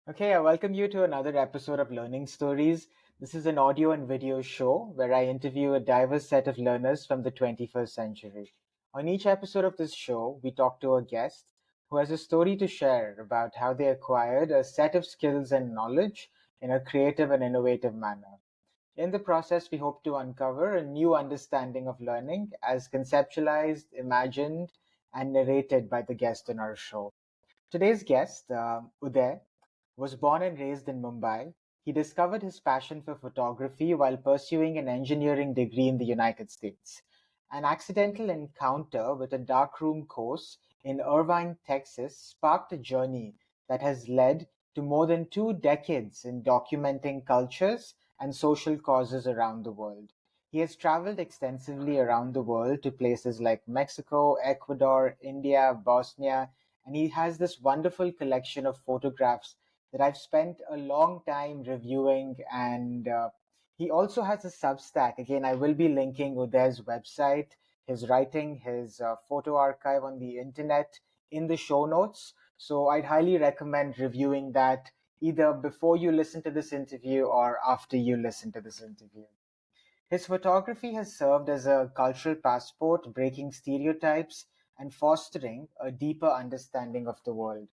Okay, I welcome you to another episode of Learning Stories. This is an audio and video show where I interview a diverse set of learners from the 21st century. On each episode of this show, we talk to a guest who has a story to share about how they acquired a set of skills and knowledge in a creative and innovative manner. In the process, we hope to uncover a new understanding of learning as conceptualized, imagined, and narrated by the guest in our show. Today's guest, Uday, was born and raised in Mumbai. He discovered his passion for photography while pursuing an engineering degree in the United States. An accidental encounter with a darkroom course in Irvine, Texas, sparked a journey that has led to more than 2 decades in documenting cultures and social causes around the world. He has traveled extensively around the world to places like Mexico, Ecuador, India, Bosnia, and he has this wonderful collection of photographs that I've spent a long time reviewing. And he also has a Substack. Again, I will be linking Uday's website, his writing, his photo archive on the internet in the show notes. So I'd highly recommend reviewing that either before you listen to this interview or after you listen to this interview. His photography has served as a cultural passport, breaking stereotypes and fostering a deeper understanding of the world.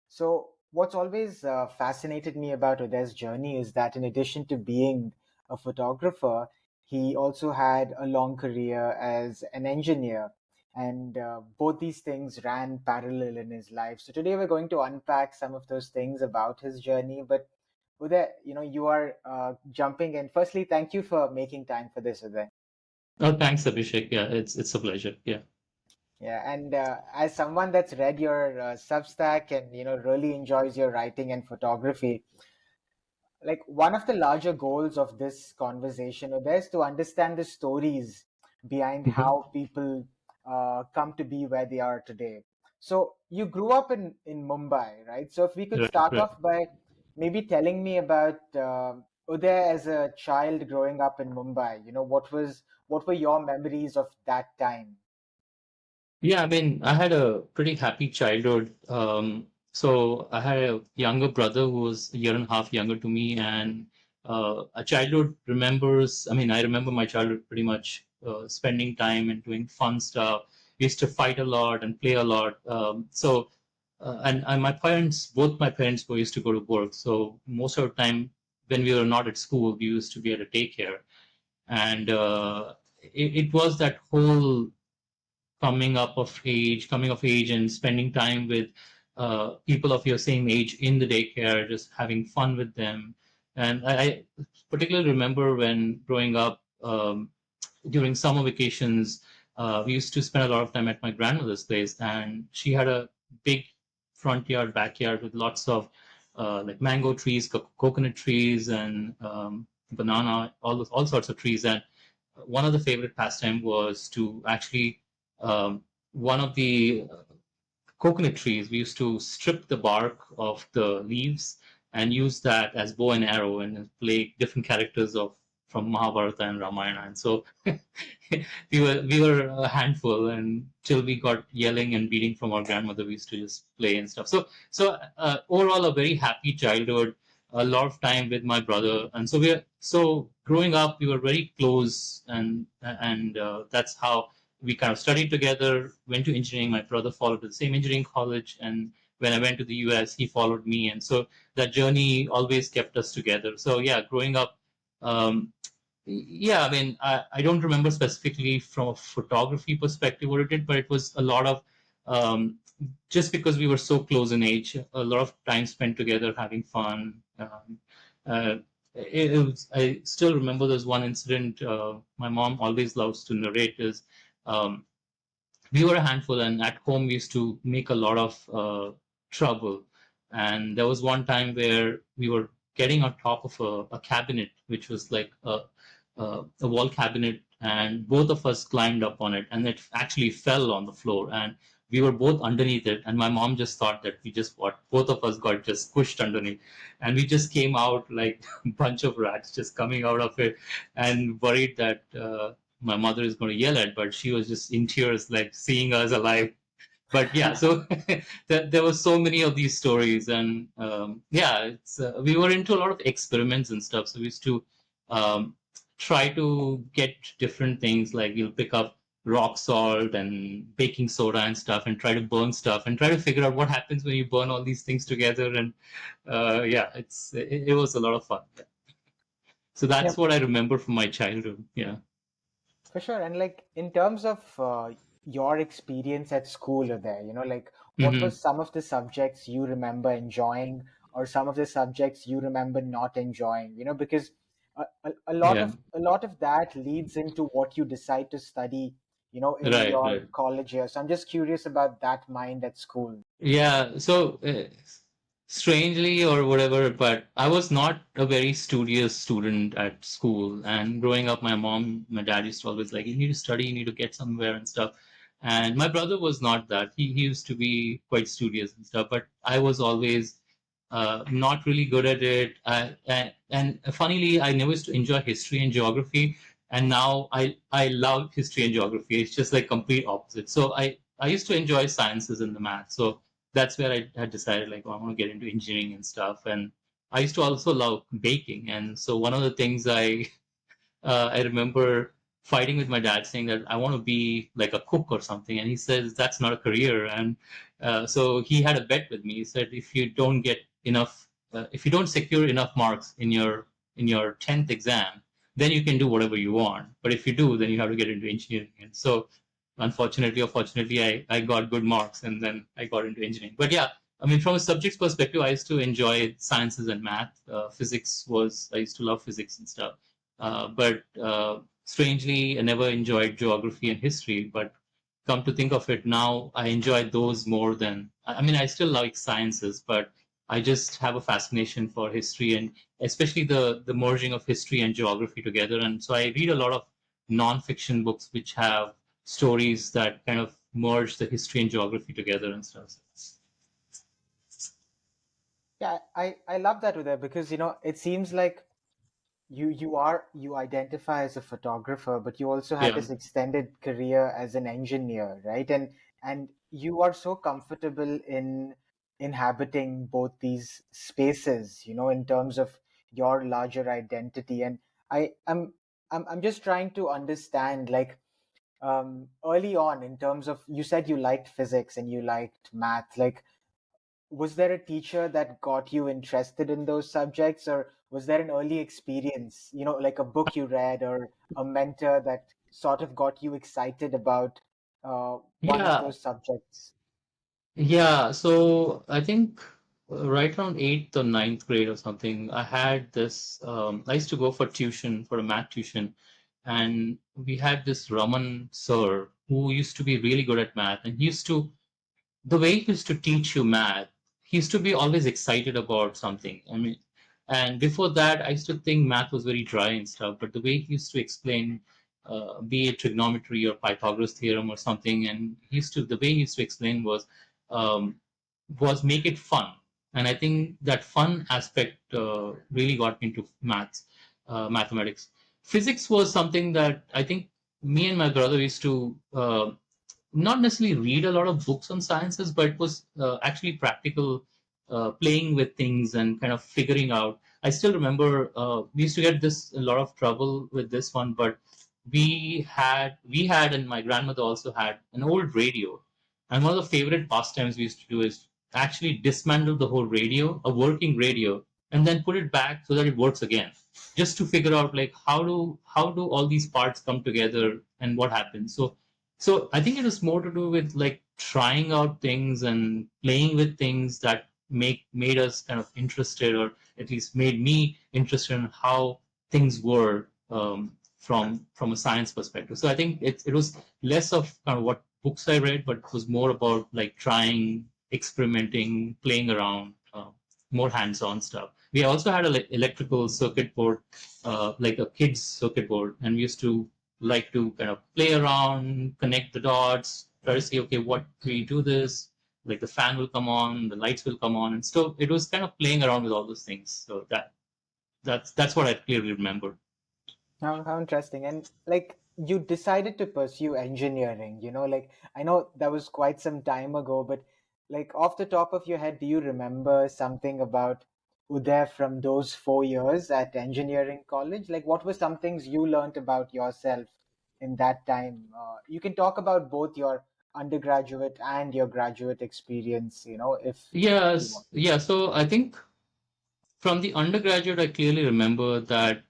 So, what's always fascinated me about Uday's journey is that in addition to being a photographer, he also had a long career as an engineer. And both these things ran parallel in his life. So, today we're going to unpack some of those things about his journey. But Uday, you are jumping in. Firstly, thank you for making time for this, Uday. Oh, thanks, Abhishek. Yeah, it's a pleasure. Yeah. Yeah, and as someone that's read your Substack and really enjoys your writing and photography, like one of the larger goals of this conversation is to understand the stories behind Mhm. how people come to be where they are today. So you grew up in Mumbai, right? So if we could Right, start right. off by maybe telling me about Uday as a child growing up in Mumbai. What were your memories of that time? Yeah, I mean, I had a pretty happy childhood. So I had a younger brother who was a year and a half younger to me, and a childhood remembers. I mean, I remember my childhood pretty much spending time and doing fun stuff. We used to fight a lot and play a lot. And my parents, both my parents, were used to go to work. So most of the time, when we were not at school, we used to be at a daycare. And it was that whole coming of age and spending time with people of your same age in the daycare, just having fun with them. And I particularly remember when growing up, during summer vacations, we used to spend a lot of time at my grandmother's place, and she had a big front yard, backyard with lots of like mango trees, coconut trees, and banana, all sorts of trees. And one of the favorite pastime was to actually one of the coconut trees. We used to strip the bark of the leaves and use that as bow and arrow and play different characters of from Mahabharata and Ramayana. And so we were a handful, and till we got yelling and beating from our grandmother, we used to just play and stuff. So overall, a very happy childhood, a lot of time with my brother, and so growing up, we were very close, and that's how we kind of studied together, went to engineering. My brother followed the same engineering college, and when I went to the US, he followed me, and so that journey always kept us together. So yeah, growing up, um, yeah, I mean, I don't remember specifically from a photography perspective what it did, but it was a lot of um, just because we were so close in age, a lot of time spent together having fun. Uh, I still remember there's one incident my mom always loves to narrate is um, we were a handful, and at home we used to make a lot of trouble. And there was one time where we were getting on top of a cabinet, which was like a wall cabinet, and both of us climbed up on it, and it actually fell on the floor, and we were both underneath it. And my mom just thought that we just what both of us got just squished underneath, and we just came out like a bunch of rats just coming out of it, and worried that my mother is going to yell at, but she was just in tears, like seeing us alive. But yeah, so there were so many of these stories, and yeah, it's we were into a lot of experiments and stuff. So we used to um, try to get different things, like we'll pick up rock salt and baking soda and stuff, and try to burn stuff, and try to figure out what happens when you burn all these things together. And yeah, it was a lot of fun. Yeah. So Yeah, that's what I remember from my childhood. Yeah. for sure. And like in terms of your experience at school or there, like what Hmm. was some of the subjects you remember enjoying or some of the subjects you remember not enjoying, because a lot Yeah. of that leads into what you decide to study, in Right. your Right. college years. So I'm just curious about that mind at school. Yeah, so strangely or whatever, but I was not a very studious student at school. And growing up, my dad used to always like, you need to study, you need to get somewhere and stuff. And my brother was not that. He used to be quite studious and stuff, but I was always not really good at it. And funnily, I never used to enjoy history and geography. And now I love history and geography. It's just like complete opposite. So I used to enjoy sciences and the math. So that's where I had decided like, oh, I want to get into engineering and stuff. And I used to also love baking. And so one of the things I remember fighting with my dad saying that I want to be like a cook or something. And he says, that's not a career. And so he had a bet with me. He said, if you don't secure enough marks in your 10th exam, then you can do whatever you want. But if you do, then you have to get into engineering. And so unfortunately or fortunately, I got good marks and then I got into engineering. But yeah, I mean, from a subject's perspective, I used to enjoy sciences and math. I used to love physics and stuff. But strangely, I never enjoyed geography and history. But come to think of it now, I enjoy those more than, I mean, I still like sciences, but I just have a fascination for history and especially the merging of history and geography together. And so I read a lot of non-fiction books which have stories that kind of merge the history and geography together and stuff. Yeah, I love that with it because it seems like you identify as a photographer, but you also had Yeah. this extended career as an engineer, right? And you are so comfortable in inhabiting both these spaces, in terms of your larger identity. And I'm just trying to understand, like, early on, in terms of, you said you liked physics and you liked math, like, was there a teacher that got you interested in those subjects, or was there an early experience, like a book you read or a mentor that sort of got you excited about one of Yeah. those subjects? Yeah, so I think right around eighth or ninth grade or something, I had this. I used to go for tuition, for a math tuition, and we had this Raman sir who used to be really good at math, and the way he used to teach you math, he used to be always excited about something. I mean, and before that, I used to think math was very dry and stuff. But the way he used to explain, be it trigonometry or Pythagoras theorem or something, and the way he used to explain um, was make it fun. And I think that fun aspect really got me into mathematics. Physics was something that I think me and my brother used to not necessarily read a lot of books on sciences, but it was actually practical, playing with things and kind of figuring out. I still remember we used to get this a lot of trouble with this one, but and my grandmother also had an old radio, and one of the favorite pastimes we used to do is actually dismantle the whole radio, a working radio, and then put it back so that it works again, just to figure out like how do all these parts come together and what happens. So I think it is more to do with like trying out things and playing with things that made us kind of interested, or at least made me interested in how things were from a science perspective. So I think it was less of kind of what books I read, but it was more about like trying, experimenting, playing around, more hands-on stuff. We also had an electrical circuit board, like a kids circuit board, and we used to like to kind of play around, connect the dots, try to see, okay, what we do this, like the fan will come on, the lights will come on, and so it was kind of playing around with all those things. So that's what I clearly remember. How interesting. And like, you decided to pursue engineering, like I know that was quite some time ago, but like off the top of your head, do you remember something about Uday from those 4 years at engineering college? Like, what were some things you learned about yourself in that time? You can talk about both your undergraduate and your graduate experience, if you want. Yes, yeah. So I think from the undergraduate, I clearly remember that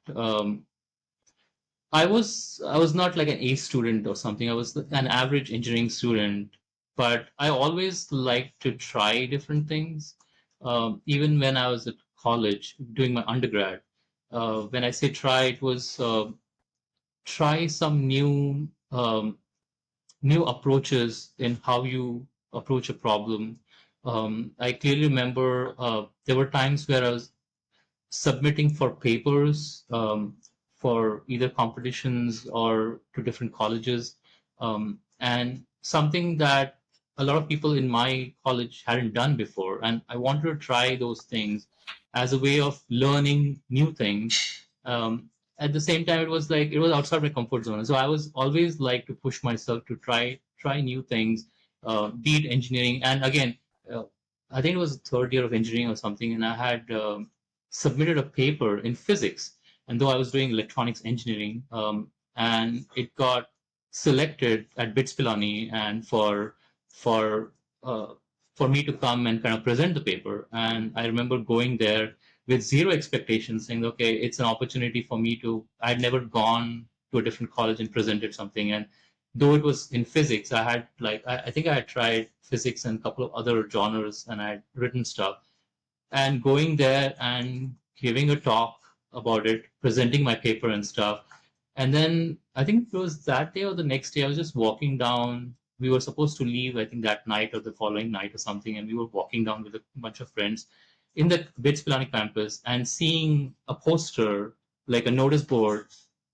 I was not like an A student or something. I was an average engineering student, but I always liked to try different things. Even when I was at college doing my undergrad, when I say try, it was try some new approaches in how you approach a problem. I clearly remember there were times where I was submitting for papers for either competitions or to different colleges. And something that a lot of people in my college hadn't done before. And I wanted to try those things as a way of learning new things. At the same time, it was outside my comfort zone. So I was always like to push myself to try new things, be it engineering. And again, uh, I think it was the third year of engineering or something, and I had submitted a paper in physics, and though I was doing electronics engineering, and it got selected at BITS Pilani, and for uh, for me to come and kind of present the paper. And I remember going there with zero expectations, saying, "Okay, it's an opportunity for me to." I'd never gone to a different college and presented something, and though it was in physics, I had I think I had tried physics and a couple of other genres, and I had written stuff, and going there and giving a talk about it, presenting my paper and stuff. And then I think it was that day or the next day, I was just walking down. We were supposed to leave, I think, that night or the following night or something. And we were walking down with a bunch of friends in the BITS Pilani campus and seeing a poster, like a notice board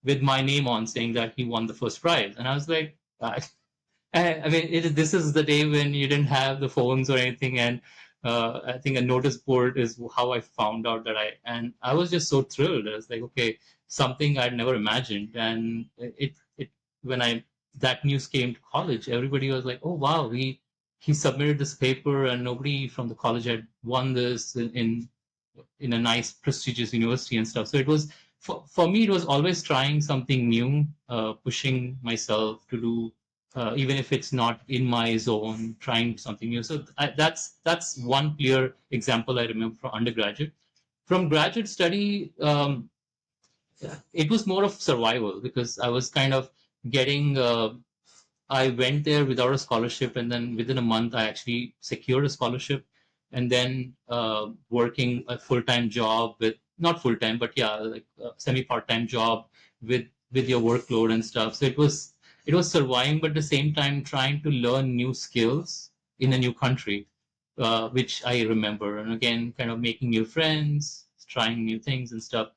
with my name on saying that he won the first prize. And I was like, I mean, this is the day when you didn't have the phones or anything, and I think a notice board is how I found out and I was just so thrilled. I was like, okay, something I'd never imagined, and it when I that news came to college, everybody was like, oh wow, he submitted this paper, and nobody from the college had won this in a nice prestigious university and stuff. So it was for me, it was always trying something new, pushing myself to do even if it's not in my zone, trying something new. So that's one clear example I remember from undergraduate. From graduate study, it was more of survival because I was kind of getting. I went there without a scholarship, and then within a month, I actually secured a scholarship, and then working a full time job with not full time, but yeah, like a semi part time job with your workload and stuff. So it was surviving, but at the same time trying to learn new skills in a new country, which I remember, and again, kind of making new friends, trying new things and stuff.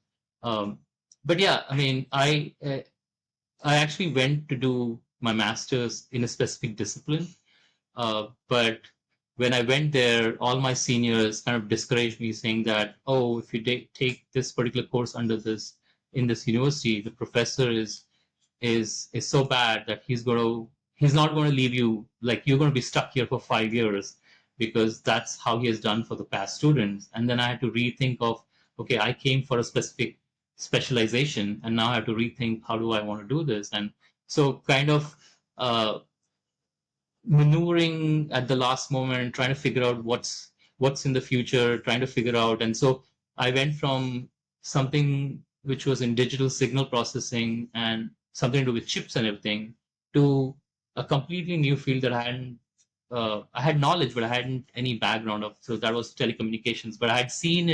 Um, but yeah, I mean, I actually went to do my master's in a specific discipline, but when I went there, all my seniors kind of discouraged me, saying that, "Oh, if you take this particular course under this in this university, the professor is so bad that he's not going to leave you, like you're going to be stuck here for 5 years because that's how he has done for the past students." And then I had to rethink of, okay, I came for a specific specialization, and now I have to rethink how do I want to do this. And so kind of uh, maneuvering at the last moment, trying to figure out what's in the future, trying to figure out. And so I went from something which was in digital signal processing and something to do with chips and everything to a completely new field that I had knowledge, but I hadn't any background of. So that was telecommunications. But I had seen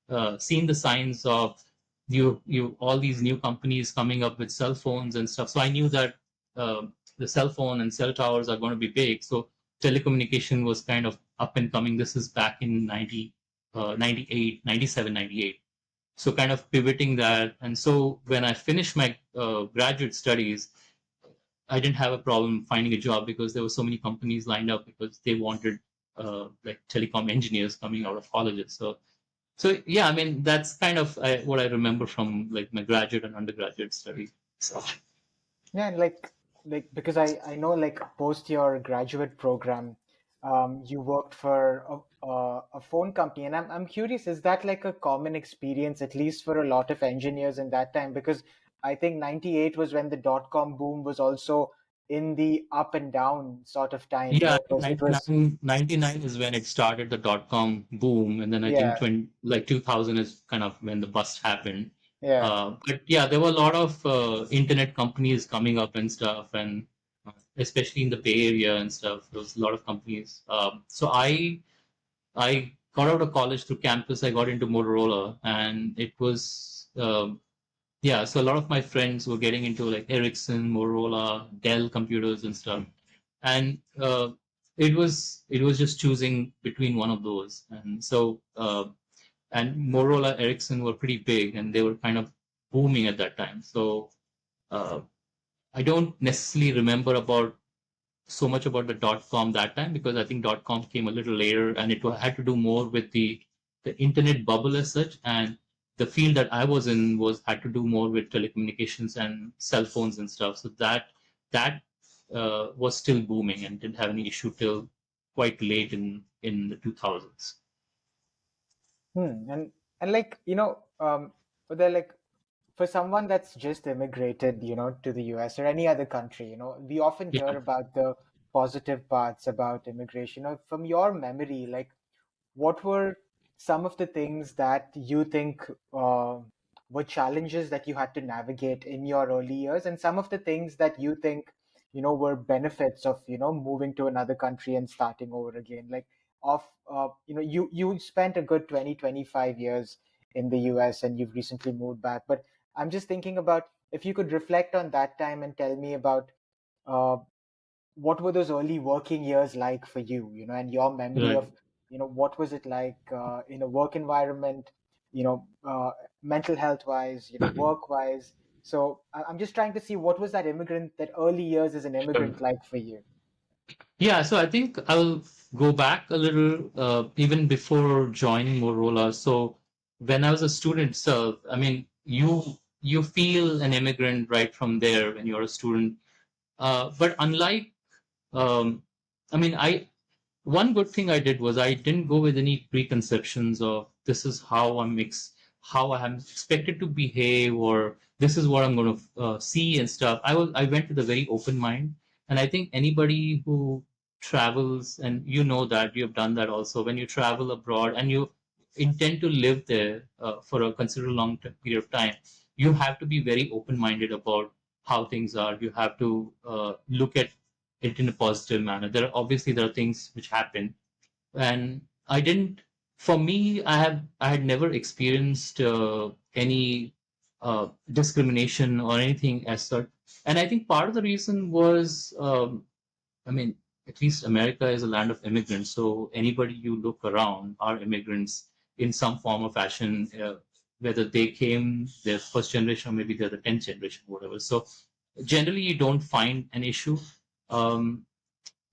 the signs of you all these new companies coming up with cell phones and stuff. So I knew that uh, the cell phone and cell towers are going to be big. So telecommunication was kind of up and coming. This is back in 98, 97, 98. So kind of pivoting that. And so when I finished my graduate studies, I didn't have a problem finding a job because there were so many companies lined up because they wanted like telecom engineers coming out of colleges. So yeah, I mean that's kind of what I remember from like my graduate and undergraduate study. So Yeah, and like because I know like post your graduate program, you worked for a phone company, and I'm curious, is that like a common experience, at least for a lot of engineers in that time? Because I think 98 was when the dot-com boom was also in the up and down sort of time. Yeah, I think It was 99 is when it started the dot-com boom, and then I think yeah, 20, like 2000 is kind of when the bust happened. yeah. But yeah, there were a lot of internet companies coming up and stuff, and especially in the Bay Area and stuff, there was a lot of companies. So I got out of college through campus. I got into Motorola, and it was yeah. So a lot of my friends were getting into like Ericsson, Motorola, Dell computers and stuff, and it was just choosing between one of those. And so and Motorola, Ericsson were pretty big, and they were kind of booming at that time. So uh, I don't necessarily remember about so much about the dot com that time, because I think dot com came a little later, and it had to do more with the internet bubble as such. And the field that I was in was had to do more with telecommunications and cell phones and stuff. So that was still booming and didn't have any issue till quite late in the 2000s. And like but they're like for someone that's just immigrated, to the US or any other country, we often Yeah, hear about the positive parts about immigration. From your memory, like what were some of the things that you think were challenges that you had to navigate in your early years, and some of the things that you think, were benefits of, moving to another country and starting over again? Like, you spent a good 20-25 years in the US and you've recently moved back. But I'm just thinking about if you could reflect on that time and tell me about uh, what were those early working years like for you, and your memory right. of, what was it like in a work environment, mental health wise, work wise. So I'm just trying to see what was that early years as an Sure. immigrant like for you. Yeah, so I think I'll go back a little, even before joining Motorola. So when I was a student itself, I mean, you feel an immigrant right from there when you're a student. But unlike, um, I mean, I one good thing I did was I didn't go with any preconceptions of this is how I am expected to behave, or this is what I'm going to see and stuff. I went with a very open mind, and I think anybody who travels, and you know that you have done that also, when you travel abroad and you intend to live there for a considerable period of time, you have to be very open minded about how things are. You have to look at it in a positive manner. There are things which happen, and I didn't. For me, I had never experienced any discrimination or anything as such, and I think part of the reason was, I mean, at least America is a land of immigrants, so anybody you look around are immigrants in some form or fashion. Whether they came their first generation or maybe they're the 10th generation, whatever. So generally, you don't find an issue. Um,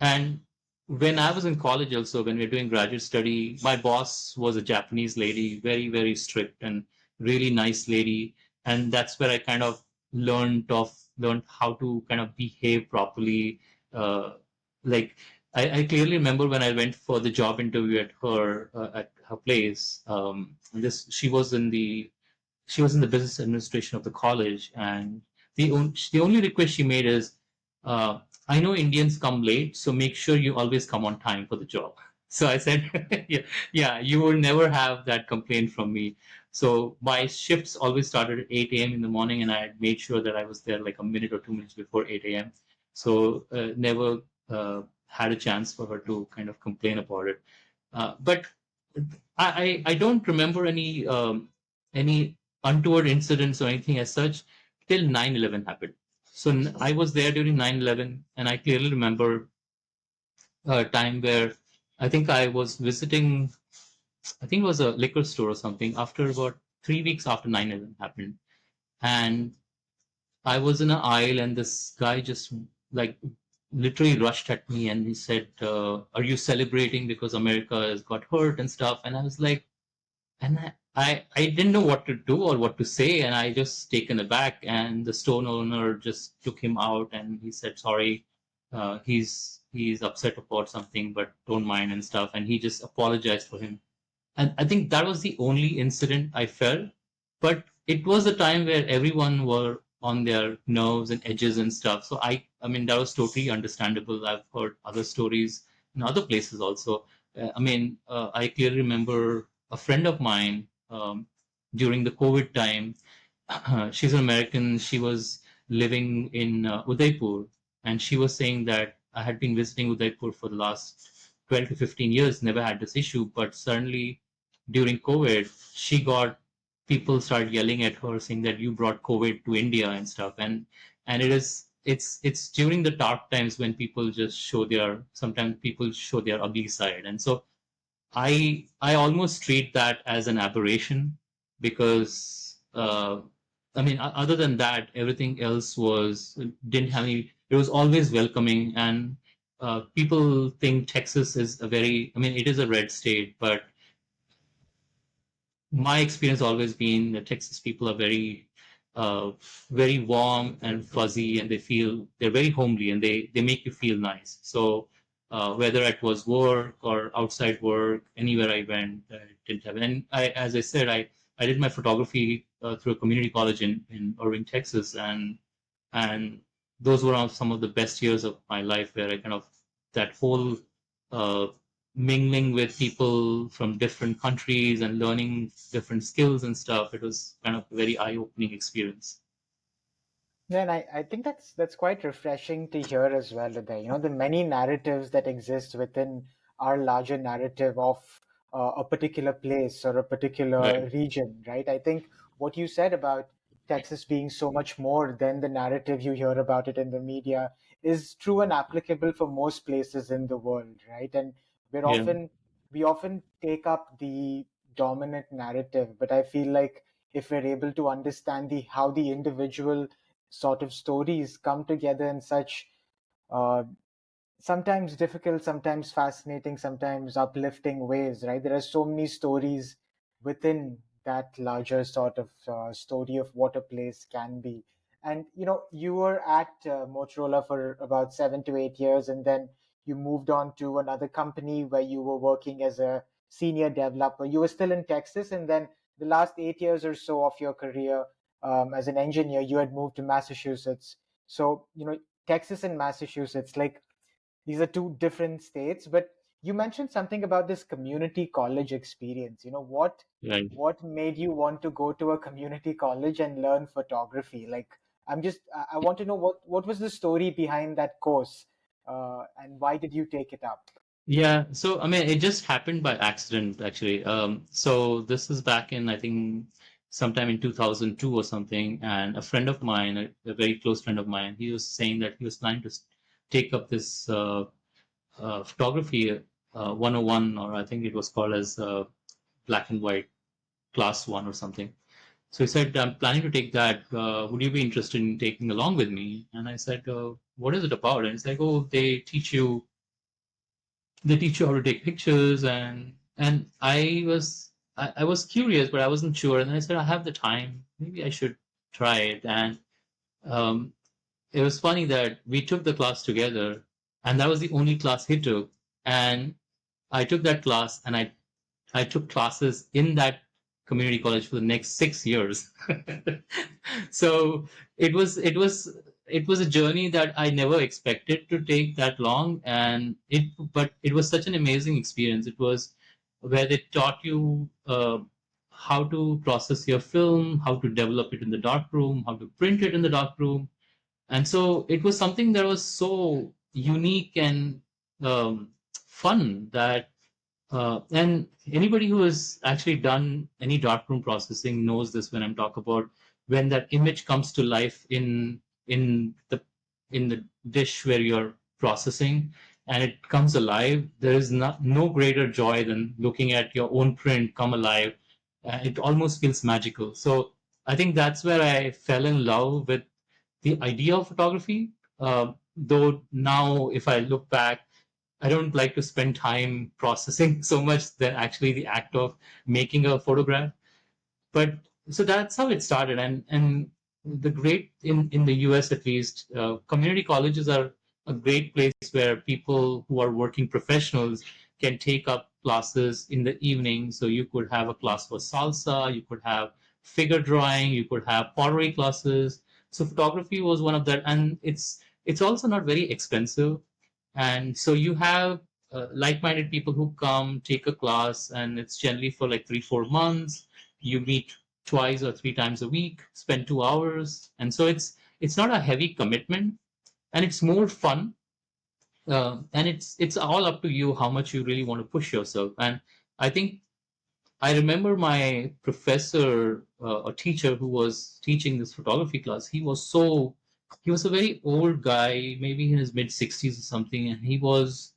and when I was in college, also, when we were doing graduate study, my boss was a Japanese lady, very, very strict and really nice lady. And that's where I kind of learned how to kind of behave properly. Uh, like I clearly remember when I went for the job interview at her place. This she was in the business administration of the college, and the only request she made is, I know Indians come late, so make sure you always come on time for the job. So I said, yeah, yeah, you will never have that complaint from me. So my shifts always started at 8 a.m. in the morning, and I had made sure that I was there like a minute or 2 minutes before 8 a.m. So never had a chance for her to kind of complain about it. But I don't remember any untoward incidents or anything as such till 9/11 happened. So I was there during 9/11, and I clearly remember a time where I think I was visiting, I think it was a liquor store or something, after about 3 weeks after 9/11 happened. And I was in an aisle, and this guy just like literally rushed at me, and he said, "Are you celebrating because America has got hurt and stuff?" And I was like, I didn't know what to do or what to say, and I just taken aback. And the store owner just took him out, and he said, "Sorry, he's upset about something, but don't mind and stuff." And he just apologized for him. And I think that was the only incident I felt. But it was a time where everyone were on their nerves and edges and stuff. So I mean, that was totally understandable. I've heard other stories in other places also. I clearly remember a friend of mine during the COVID time. She's an American. She was living in Udaipur, and she was saying that I had been visiting Udaipur for the last 12 to 15 years, never had this issue, but suddenly during COVID, she got people started yelling at her saying that you brought COVID to India and stuff. And it's during the dark times when people just show their sometimes people show their ugly side. And so I almost treat that as an aberration because other than that, everything else was didn't have any. It was always welcoming, and people think Texas is a very. I mean, it is a red state, but my experience always been that Texas people are uh, very warm and fuzzy, and they're very homely, and they make you feel nice. So whether it was work or outside work, anywhere I went, it didn't have. And as I said, I did my photography through a community college in Irving, Texas, and those were some of the best years of my life where I kind of that whole uh, mingling with people from different countries and learning different skills and stuff. It was kind of a very eye-opening experience. Yeah, and I think that's quite refreshing to hear as well, Uday. The many narratives that exist within our larger narrative of a particular place or a particular Right. region, right? I think what you said about Texas being so much more than the narrative you hear about it in the media is true and applicable for most places in the world, right? And we're Yeah. often we often take up the dominant narrative, but I feel like if we're able to understand the how the individual sort of stories come together in such uh, sometimes difficult, sometimes fascinating, sometimes uplifting ways, right? There are so many stories within that larger sort of story of what a place can be. And you were at Motorola for about 7 to 8 years, and then you moved on to another company where you were working as a senior developer. You were still in Texas, and then the last 8 years or so of your career as an engineer, you had moved to Massachusetts. So, Texas and Massachusetts, like these are two different states, but you mentioned something about this community college experience. Right. What made you want to go to a community college and learn photography? Like, I want to know what was the story behind that course, and why did you take it up? Yeah. So I mean, it just happened by accident, actually. So this is back in, I think, sometime in 2002 or something. And a friend of mine, a very close friend of mine, he was saying that he was planning to take up this photography 101, or I think it was called as black and white class one or something. So he said, I'm planning to take that. Would you be interested in taking along with me? And I said, what is it about? And it's like, oh, they teach you how to take pictures. And I was curious, but I wasn't sure. And I said, I have the time. Maybe I should try it. And um, it was funny that we took the class together, and that was the only class he took. And I took that class, and I took classes in that community college for the next 6 years. So it was a journey that I never expected to take that long, and it was such an amazing experience. It was where they taught you how to process your film, how to develop it in the dark room, how to print it in the dark room. And so it was something that was so unique and fun that and anybody who has actually done any darkroom processing knows this when I'm talking about when that image comes to life in the in the dish where you're processing and it comes alive. There is no greater joy than looking at your own print come alive. It almost feels magical. So I think that's where I fell in love with the idea of photography. Though now, if I look back, I don't like to spend time processing so much than actually the act of making a photograph. But so that's how it started. And the great in the US at least, community colleges are a great place where people who are working professionals can take up classes in the evening. So you could have a class for salsa, you could have figure drawing, you could have pottery classes. So photography was one of that, and it's also not very expensive. And so you have like-minded people who come take a class, and it's generally for like 3 4 months. You meet twice or three times a week, spend 2 hours, and so it's not a heavy commitment, and it's more fun. And it's all up to you how much you really want to push yourself. And I think I remember my professor, a teacher who was teaching this photography class. He was a very old guy, maybe in his mid 60s or something, and he was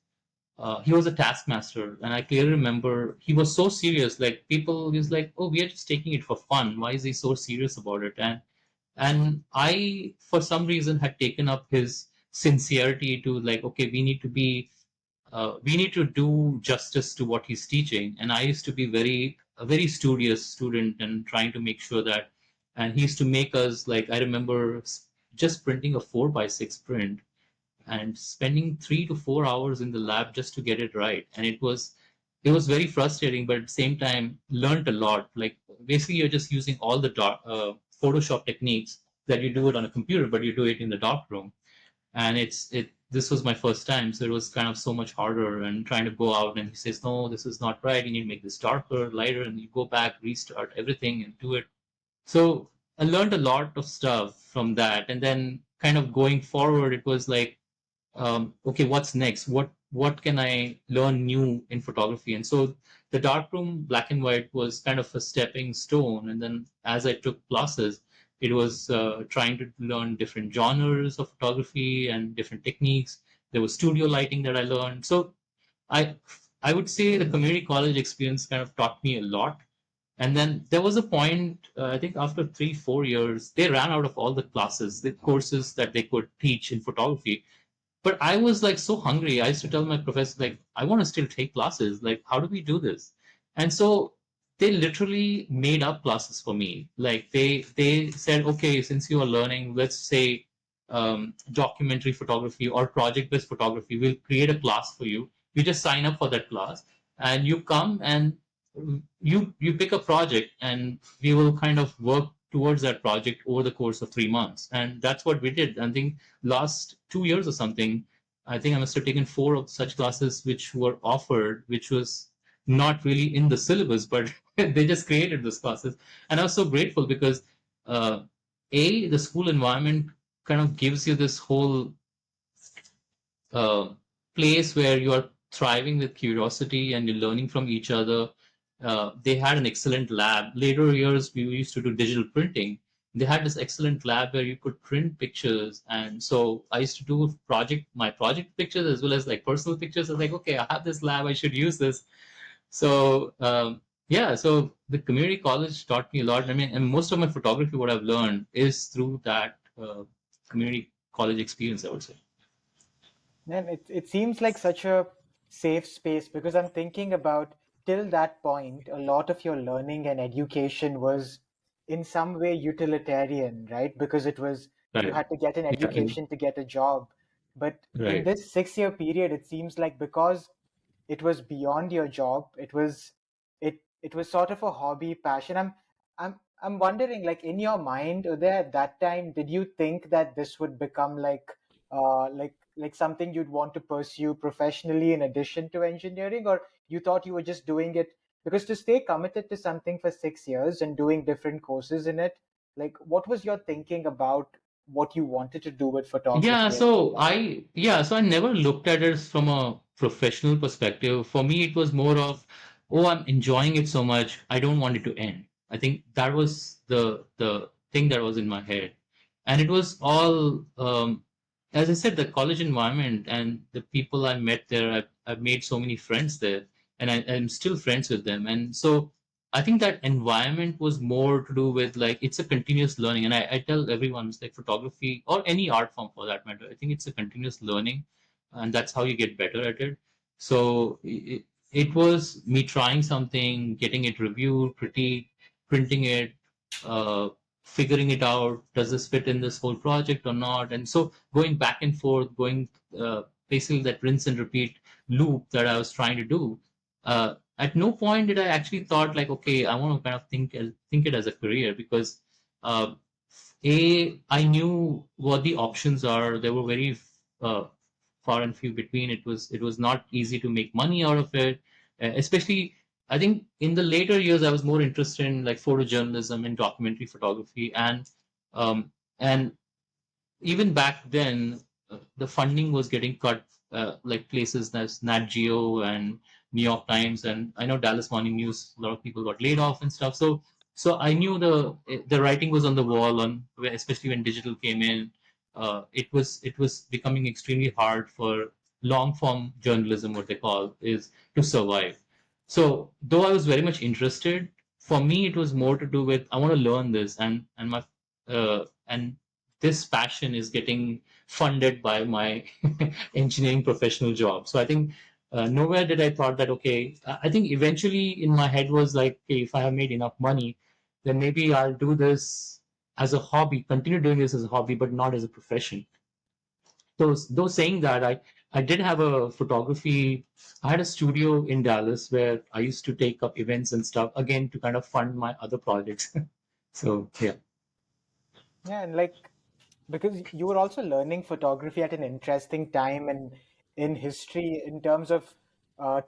a taskmaster. And I clearly remember he was so serious. Like people, he was like, "Oh, we are just taking it for fun. Why is he so serious about it?" And I, for some reason, had taken up his sincerity to like, okay, we need to do justice to what he's teaching. And I used to be a very studious student and trying to make sure that, and he used to make us like, I remember just printing a 4 by 6 print and spending 3 to 4 hours in the lab just to get it right. And it was very frustrating, but at the same time, learned a lot. Like basically, you're just using all the Photoshop techniques that you do it on a computer, but you do it in the dark room. And this was my first time, so it was kind of so much harder. And trying to go out, and he says, "No, this is not right. You need to make this darker, lighter," and you go back, restart everything, and do it. So I learned a lot of stuff from that, and then kind of going forward, it was like, okay, what's next? What can I learn new in photography? And so the darkroom black and white was kind of a stepping stone. And then as I took classes, it was trying to learn different genres of photography and different techniques. There was studio lighting that I learned. So I I would say the community college experience kind of taught me a lot. And then there was a point, I think after 3 4 years, they ran out of all the classes, the courses that they could teach in photography. But I was like so hungry. I used to tell my professor, like, I want to still take classes. Like, how do we do this? And so they literally made up classes for me. Like they said, okay, since you are learning, let's say documentary photography or project-based photography, we'll create a class for you. You just sign up for that class and you come and you pick a project, and we will kind of work towards that project over the course of 3 months. And that's what we did. I think last 2 years or something, I think I must have taken 4 of such classes which were offered, which was not really in the syllabus, but they just created those classes. And I was so grateful because uh, the school environment kind of gives you this whole uh, place where you are thriving with curiosity and you're learning from each other. They had an excellent lab. Later years, we used to do digital printing. They had this excellent lab where you could print pictures. And so I used to do my project pictures as well as like personal pictures. I was like, okay, I have this lab, I should use this. So yeah, so the community college taught me a lot. I mean, and most of my photography, what I've learned is through that community college experience, I would say. And it seems like such a safe space because I'm thinking about till that point, a lot of your learning and education was in some way utilitarian, right? Because it was you Right. had to get an Yeah. education to get a job. But in Right. this 6 year period, it seems like because it was beyond your job, it was sort of a hobby, passion. I'm wondering, like in your mind, Uday, at that time, did you think that this would become like something you'd want to pursue professionally in addition to engineering, or you thought you were just doing it because to stay committed to something for 6 years and doing different courses in it, like what was your thinking about what you wanted to do with Yeah, photography at that so time? I never looked at it from a professional perspective. For me, it was more of, oh, I'm enjoying it so much, I don't want it to end. I think that was the thing that was in my head. And it was all as I said, the college environment and the people I met there, I've made so many friends there, and I'm still friends with them. And so I think that environment was more to do with like it's a continuous learning. And I tell everyone it's like photography or any art form for that matter. I think it's a continuous learning, and that's how you get better at it. So it was me trying something, getting it reviewed, critiqued, printing it, uh, figuring it out. Does this fit in this whole project or not? And so going back and forth, going basically that rinse and repeat loop that I was trying to do. At no point did I actually thought like, okay, I want to kind of think it as a career because uh, I knew what the options are. They were very uh, far and few between. It was not easy to make money out of it, especially. I think in the later years, I was more interested in like photojournalism and documentary photography, um, and even back then, the funding was getting cut, like places as Nat Geo and New York Times, and I know Dallas Morning News. A lot of people got laid off and stuff. So I knew the writing was on the wall, especially when digital came in. It was becoming extremely hard for long form journalism, what they call, is to survive. So though I was very much interested, for me it was more to do with I want to learn this, and this passion is getting funded by my engineering professional job. So I think nowhere did I thought that, okay, I think eventually in my head was like, okay, if I have made enough money, then maybe I'll do this as a hobby, continue doing this as a hobby, but not as a profession. So though saying that, I did have a photography. I had a studio in Dallas where I used to take up events and stuff again to kind of fund my other projects. So yeah. Yeah, and like because you were also learning photography at an interesting time and in history in terms of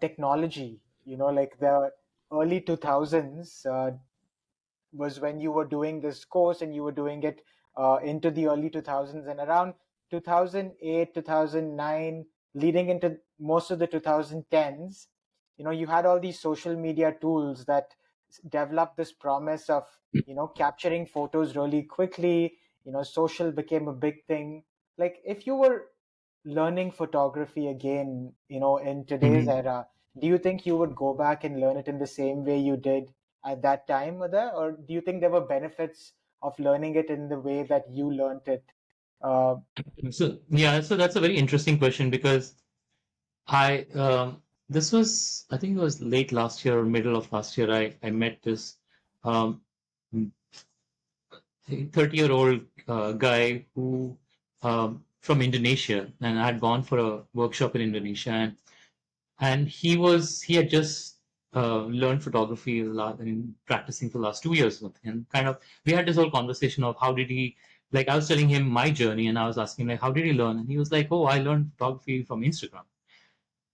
technology. Like the early 2000s was when you were doing this course and you were doing it into the early 2000s, and around 2008, 2009, leading into most of the 2010s, you had all these social media tools that developed this promise of capturing photos really quickly. Social became a big thing. Like if you were learning photography again, in today's Mhm. era, do you think you would go back and learn it in the same way you did at that time, Uday? Or do you think there were benefits of learning it in the way that you learned it? Uh, So yeah, so that's a very interesting question because I this was, I think it was late last year or middle of last year. I met this um 30-year-old guy who from Indonesia, and I had gone for a workshop in Indonesia, and he had just learned photography and practicing for the last 2 years with him. Kind of, we had this whole conversation of how did he, like I was telling him my journey, and I was asking like how did he learn, and he was like, oh, I learned photography from Instagram.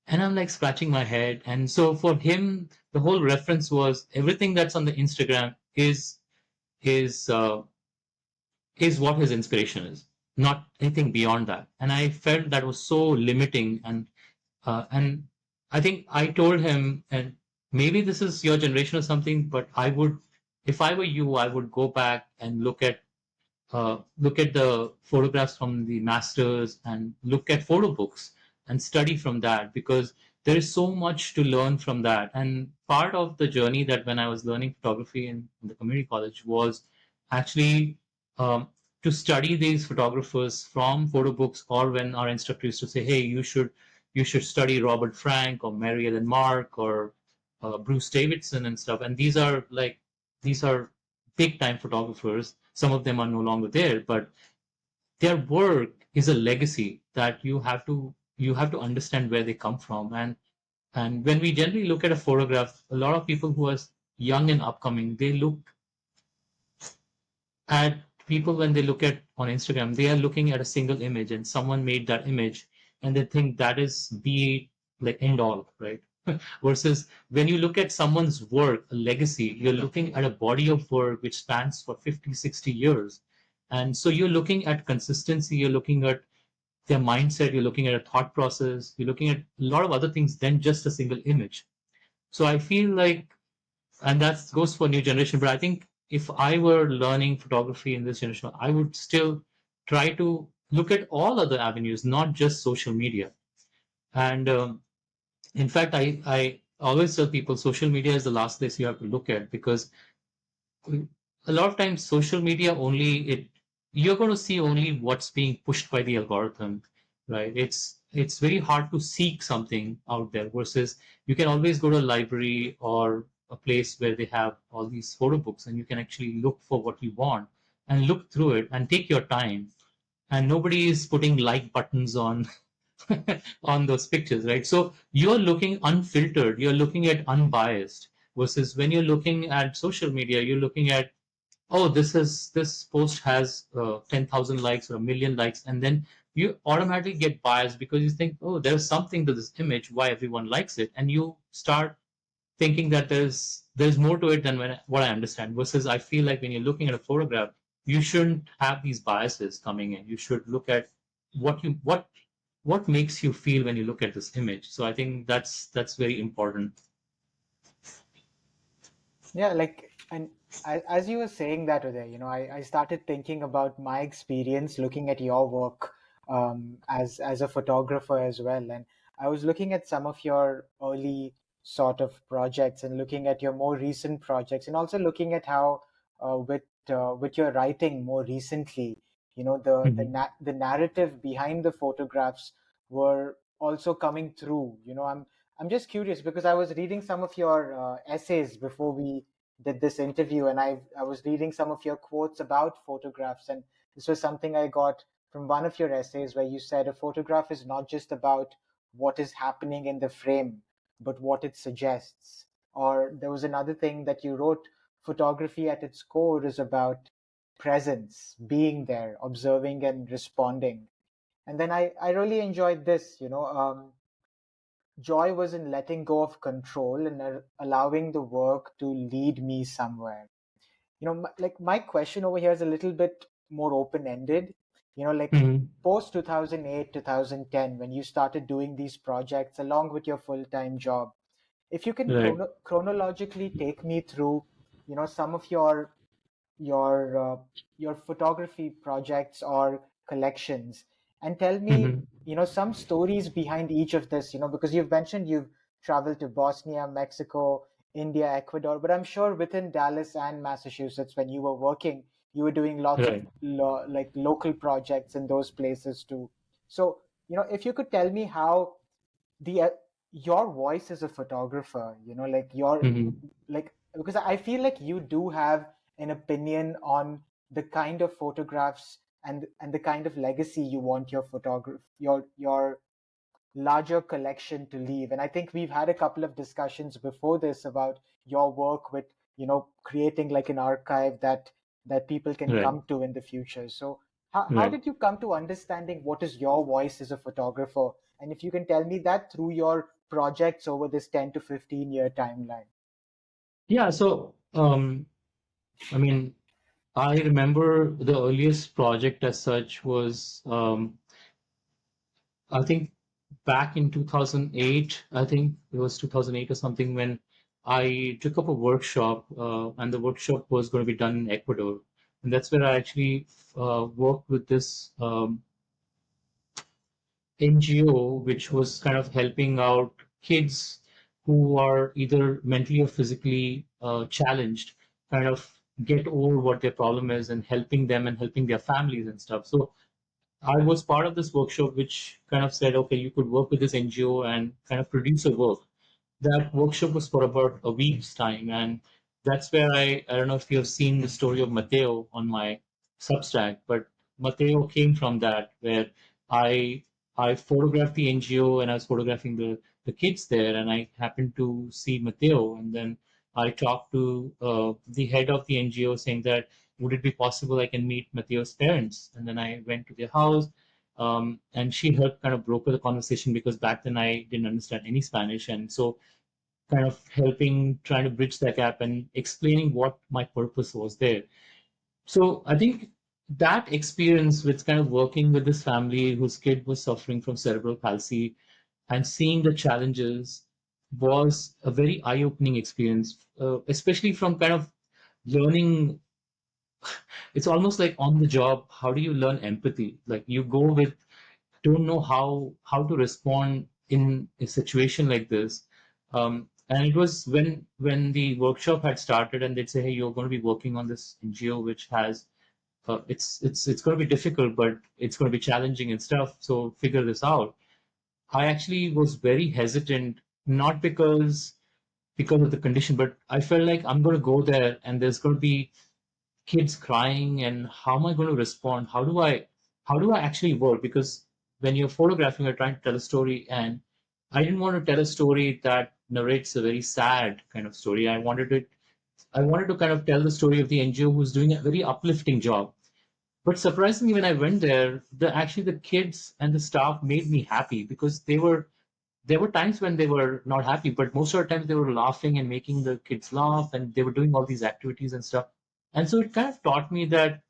And I'm like scratching my head. And so for him, the whole reference was everything that's on the Instagram is is what his inspiration is, not anything beyond that. And I felt that was so limiting. And I think I told him, and maybe this is your generation or something, but I would, if I were you, I would go back and look at the photographs from the masters and look at photo books and study from that, because there is so much to learn from that. And part of the journey that when I was learning photography in the community college was actually um, to study these photographers from photo books, or when our instructor used to say, hey, you should study Robert Frank or Mary Ellen Mark or Bruce Davidson and stuff. And these are big time photographers. Some of them are no longer there, but their work is a legacy that you have to understand where they come from. And when we generally look at a photograph, a lot of people who are young and upcoming, they look at people, when they look at on Instagram, they are looking at a single image and someone made that image, and they think that is the like end all, right? Versus when you look at someone's work, a legacy, you're looking at a body of work which spans for 50, 60 years. And so you're looking at consistency, you're looking at their mindset, you're looking at a thought process, you're looking at a lot of other things than just a single image. So I feel like, and that goes for new generation, but I think if I were learning photography in this generation, I would still try to look at all other avenues, not just social media. And in fact, I always tell people social media is the last place you have to look at, because a lot of times social media only it you're going to see only what's being pushed by the algorithm, right? It's very hard to seek something out there, versus you can always go to a library or a place where they have all these photo books and you can actually look for what you want and look through it and take your time. And nobody is putting like buttons on on those pictures, right? So you're looking unfiltered, you're looking at unbiased, versus when you're looking at social media, you're looking at, oh, this post has 10,000 likes or a million likes, and then you automatically get biased because you think, oh, there's something to this image, why everyone likes it, and you start thinking that there's more to it than what I understand. Versus, I feel like when you're looking at a photograph, you shouldn't have these biases coming in. You should look at what makes you feel when you look at this image. So I think that's very important. Yeah, like, and as you were saying that, Uday, I started thinking about my experience looking at your work as a photographer as well. And I was looking at some of your early sort of projects and looking at your more recent projects, and also looking at how with your writing more recently, Hmm. the narrative behind the photographs were also coming through. I'm just curious because I was reading some of your essays before we did this interview, and I was reading some of your quotes about photographs, and this was something I got from one of your essays where you said a photograph is not just about what is happening in the frame, but what it suggests. Or there was another thing that you wrote: photography at its core is about presence, being there, observing and responding. And then I really enjoyed this, joy was in letting go of control and allowing the work to lead me somewhere. Like my question over here is a little bit more open ended. Like Hmm. post 2008, 2010, when you started doing these projects along with your full time job, if you can Right. chronologically take me through, some of your your photography projects or collections, and tell me, Hmm. some stories behind each of this, because you've mentioned you've traveled to Bosnia, Mexico, India, Ecuador, but I'm sure within Dallas and Massachusetts, when you were working, you were doing lots of Right. like local projects in those places too. So, if you could tell me how the your voice as a photographer, like your Hmm. like, because I feel like you do have an opinion on the kind of photographs and the kind of legacy you want your photograph your larger collection to leave. And I think we've had a couple of discussions before this about your work with, creating like an archive that people can Right. come to in the future. So how Right. did you come to understanding what is your voice as a photographer? And if you can tell me that through your projects over this 10 to 15-year timeline. Yeah. So, I mean, I remember the earliest project as such was, I think, back in 2008. I think it was 2008 or something when I took up a workshop, and the workshop was going to be done in Ecuador. And that's where I actually worked with this NGO, which was kind of helping out kids who are either mentally or physically challenged, kind of get over what their problem is and helping them and helping their families and stuff. So I was part of this workshop, which kind of said, okay, you could work with this NGO and kind of produce a work. That workshop was for about a week's time, and that's where I don't know if you've seen the story of Mateo on my Substack, but Mateo came from that, where I I photographed the NGO and I was photographing the kids there, and I happened to see Mateo, and then I talked to the head of the NGO saying that would it be possible I can meet Mateo's parents, and then I went to their house. And she helped kind of broker the conversation because back then I didn't understand any Spanish, and so kind of helping, trying to bridge that gap and explaining what my purpose was there. So I think that experience with kind of working with this family whose kid was suffering from cerebral palsy and seeing the challenges was a very eye-opening experience, especially from kind of learning. It's almost like on the job. How do you learn empathy? Like you go with don't know how to respond in a situation like this. And it was when the workshop had started, and they'd say, "Hey, you're going to be working on this NGO, which has it's going to be difficult, but it's going to be challenging and stuff. So figure this out." I actually was very hesitant, not because because of the condition. But I felt like I'm going to go there and there's going to be kids crying, and how am I going to respond? How do I actually work? Because when you're photographing, you're trying to tell a story, and I didn't want to tell a story that narrates a very sad kind of story. I wanted to kind of tell the story of the NGO who's doing a very uplifting job. But surprisingly, when I went there, the kids and the staff made me happy, because there were times when they were not happy, but most of the times they were laughing and making the kids laugh, and they were doing all these activities and stuff. And so it kind of taught me that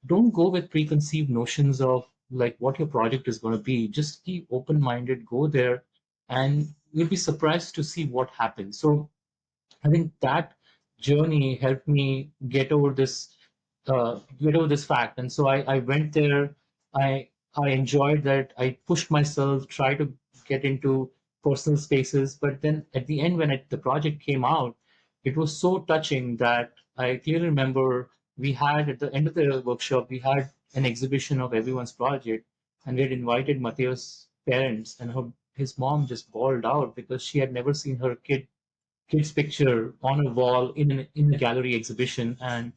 don't go with preconceived notions of like what your project is going to be. Just keep open minded, go there, and you'll be surprised to see what happens. So I think that journey helped me get over this fact. And so I went there. I enjoyed that. I pushed myself, tried to get into personal spaces. But then at the end, when the project came out, it was so touching that I clearly remember we had at the end of the workshop, we had an exhibition of everyone's project, and we had invited Mateo's parents, and his mom just bawled out because she had never seen her kid's picture on a wall in a gallery exhibition, and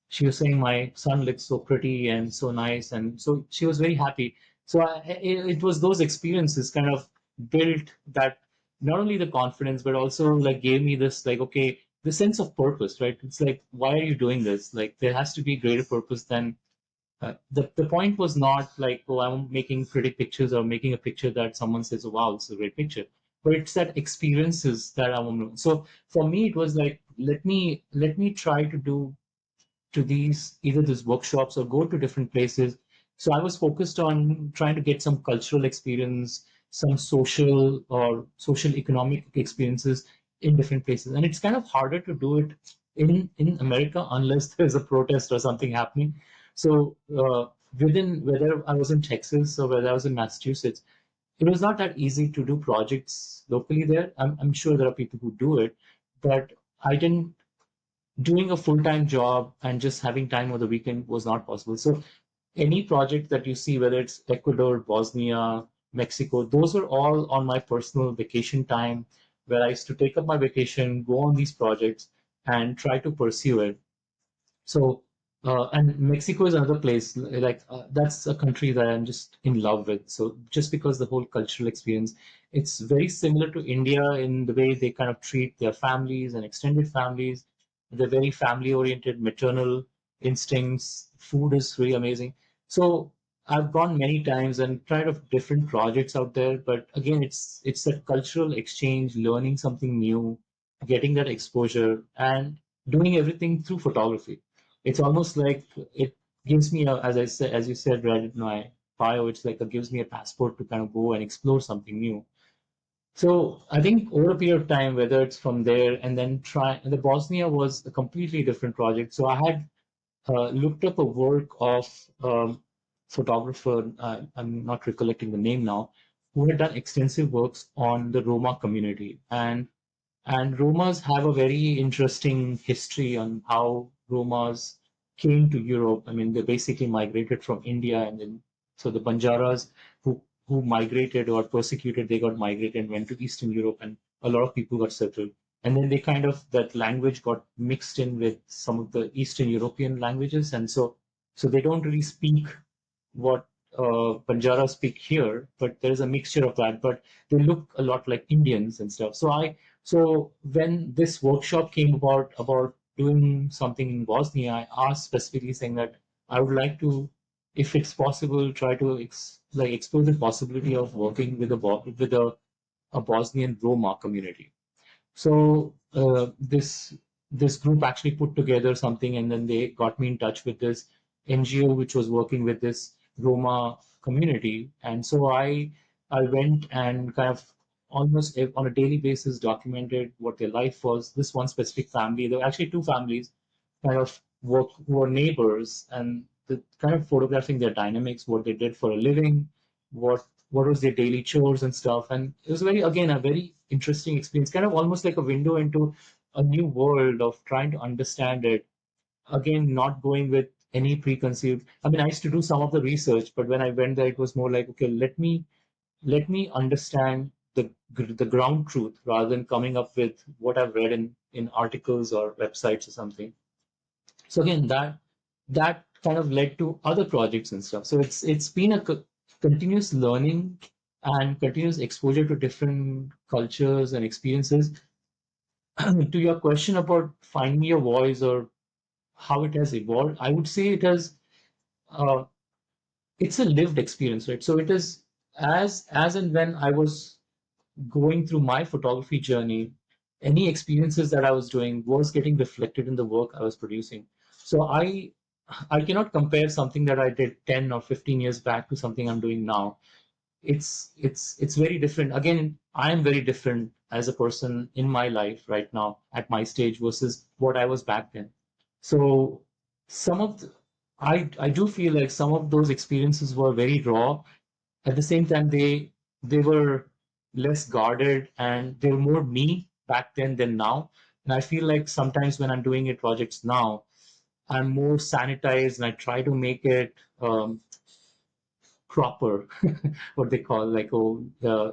she was saying my son looks so pretty and so nice, and so she was very happy. So it was those experiences kind of built that, not only the confidence but also like gave me this like, okay, the sense of purpose, right? It's like, why are you doing this? Like, there has to be greater purpose than the point was not like, oh, I'm making pretty pictures or making a picture that someone says, oh, wow, it's a great picture. But it's that experiences that I want to. So for me, it was like, let me try to do to these either these workshops or go to different places. So I was focused on trying to get some cultural experience, some social or social economic experiences in different places. And it's kind of harder to do it in America unless there's a protest or something happening. So within whether I was in Texas or whether I was in Massachusetts, it was not that easy to do projects locally there. I'm sure there are people who do it, but I didn't doing a full-time job and just having time over the weekend was not possible. So any project that you see, whether it's Ecuador, Bosnia, Mexico, those are all on my personal vacation time, where I used to take up my vacation, go on these projects, and try to pursue it. So, and Mexico is another place, like that's a country that I'm just in love with. So, just because the whole cultural experience, it's very similar to India in the way they kind of treat their families and extended families. They're very family oriented, maternal instincts. Food is really amazing. So, I've gone many times and tried of different projects out there, but again, it's that cultural exchange, learning something new, getting that exposure, and doing everything through photography. It's almost like it gives me a, as I said, as you said, read in my bio, it's like it gives me a passport to kind of go and explore something new. So I think over a period of time, whether it's from there and then try, and the Bosnia was a completely different project. So I had looked up a work of photographer, I'm not recollecting the name now, who had done extensive works on the Roma community. And Romas have a very interesting history on how Romas came to Europe. I mean, they basically migrated from India, and then so the Banjaras who migrated or persecuted, they got migrated and went to Eastern Europe, and a lot of people got settled. And then they kind of that language got mixed in with some of the Eastern European languages, and so they don't really speak what Banjara speak here, but there is a mixture of that. But they look a lot like Indians and stuff. So when this workshop came about doing something in Bosnia, I asked specifically saying that I would like to, if it's possible, try to like explore the possibility of working with a Bosnian Roma community. So this group actually put together something, and then they got me in touch with this NGO which was working with this Roma community, and so I went and kind of almost on a daily basis documented what their life was. This one specific family, there were actually two families, kind of work who were neighbors, and the kind of photographing their dynamics, what they did for a living, what was their daily chores and stuff. And it was very, again, a very interesting experience, kind of almost like a window into a new world of trying to understand it. Again, not going with any preconceived. I mean, I used to do some of the research, but when I went there, it was more like, okay, let me understand the ground truth rather than coming up with what I've read in articles or websites or something. So again, that kind of led to other projects and stuff. So it's been a continuous learning and continuous exposure to different cultures and experiences. To your question about finding your voice or how it has evolved, I would say it has. Uh, it's a lived experience, right? So it is as and when I was going through my photography journey, any experiences that I was doing was getting reflected in the work I was producing. So I cannot compare something that I did 10 or 15 years back to something I'm doing now. It's very different. Again, I am very different as a person in my life right now at my stage versus what I was back then. So some of the, I do feel like some of those experiences were very raw. At the same time, they were less guarded and they were more me back then than now. And I feel like sometimes when I'm doing it projects now, I'm more sanitized and I try to make it proper, what they call like, oh,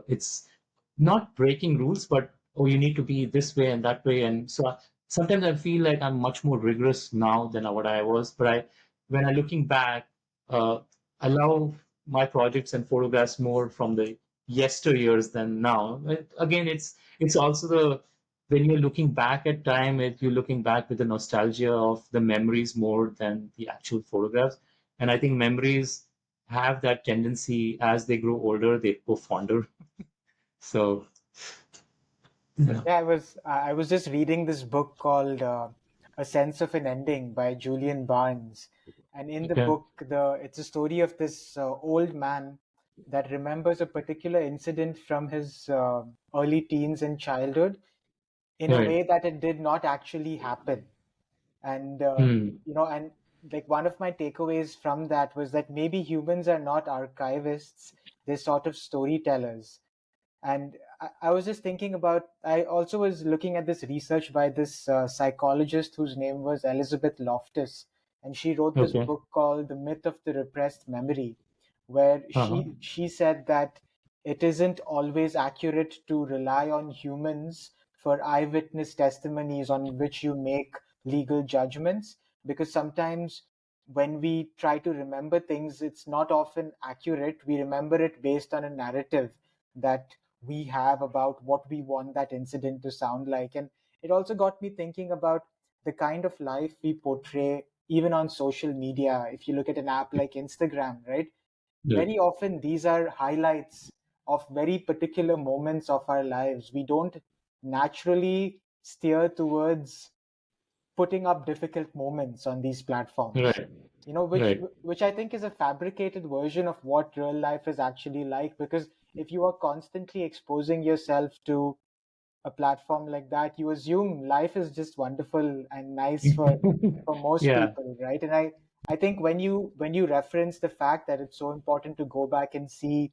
it's not breaking rules, but oh, you need to be this way and that way. And so sometimes I feel like I'm much more rigorous now than what I was. But when I looking back, uh, I love my projects and photographs more from the yesteryears than now. Again, it's also the when you're looking back at time, you're looking back with the nostalgia of the memories more than the actual photographs. And I think memories have that tendency as they grow older, they go fonder. So, yeah. Yeah, I was just reading this book called A Sense of an Ending by Julian Barnes. And in the Okay. book, the it's a story of this old man that remembers a particular incident from his early teens and childhood in a Right. way that it did not actually happen. And Hmm. and like one of my takeaways from that was that maybe humans are not archivists, they're sort of storytellers. And I was just thinking about, I also was looking at this research by this psychologist whose name was Elizabeth Loftus. And she wrote this Okay. book called The Myth of the Repressed Memory, where Uh-huh. she said that it isn't always accurate to rely on humans for eyewitness testimonies on which you make legal judgments, because sometimes when we try to remember things, it's not often accurate. We remember it based on a narrative that we have about what we want that incident to sound like. And it also got me thinking about the kind of life we portray, even on social media. If you look at an app like Instagram, right? Yeah. Very often these are highlights of very particular moments of our lives. We don't naturally steer towards putting up difficult moments on these platforms, Right. which Right. which I think is a fabricated version of what real life is actually like. Because if you are constantly exposing yourself to a platform like that, you assume life is just wonderful and nice for most Yeah. people, right? And I think when you reference the fact that it's so important to go back and see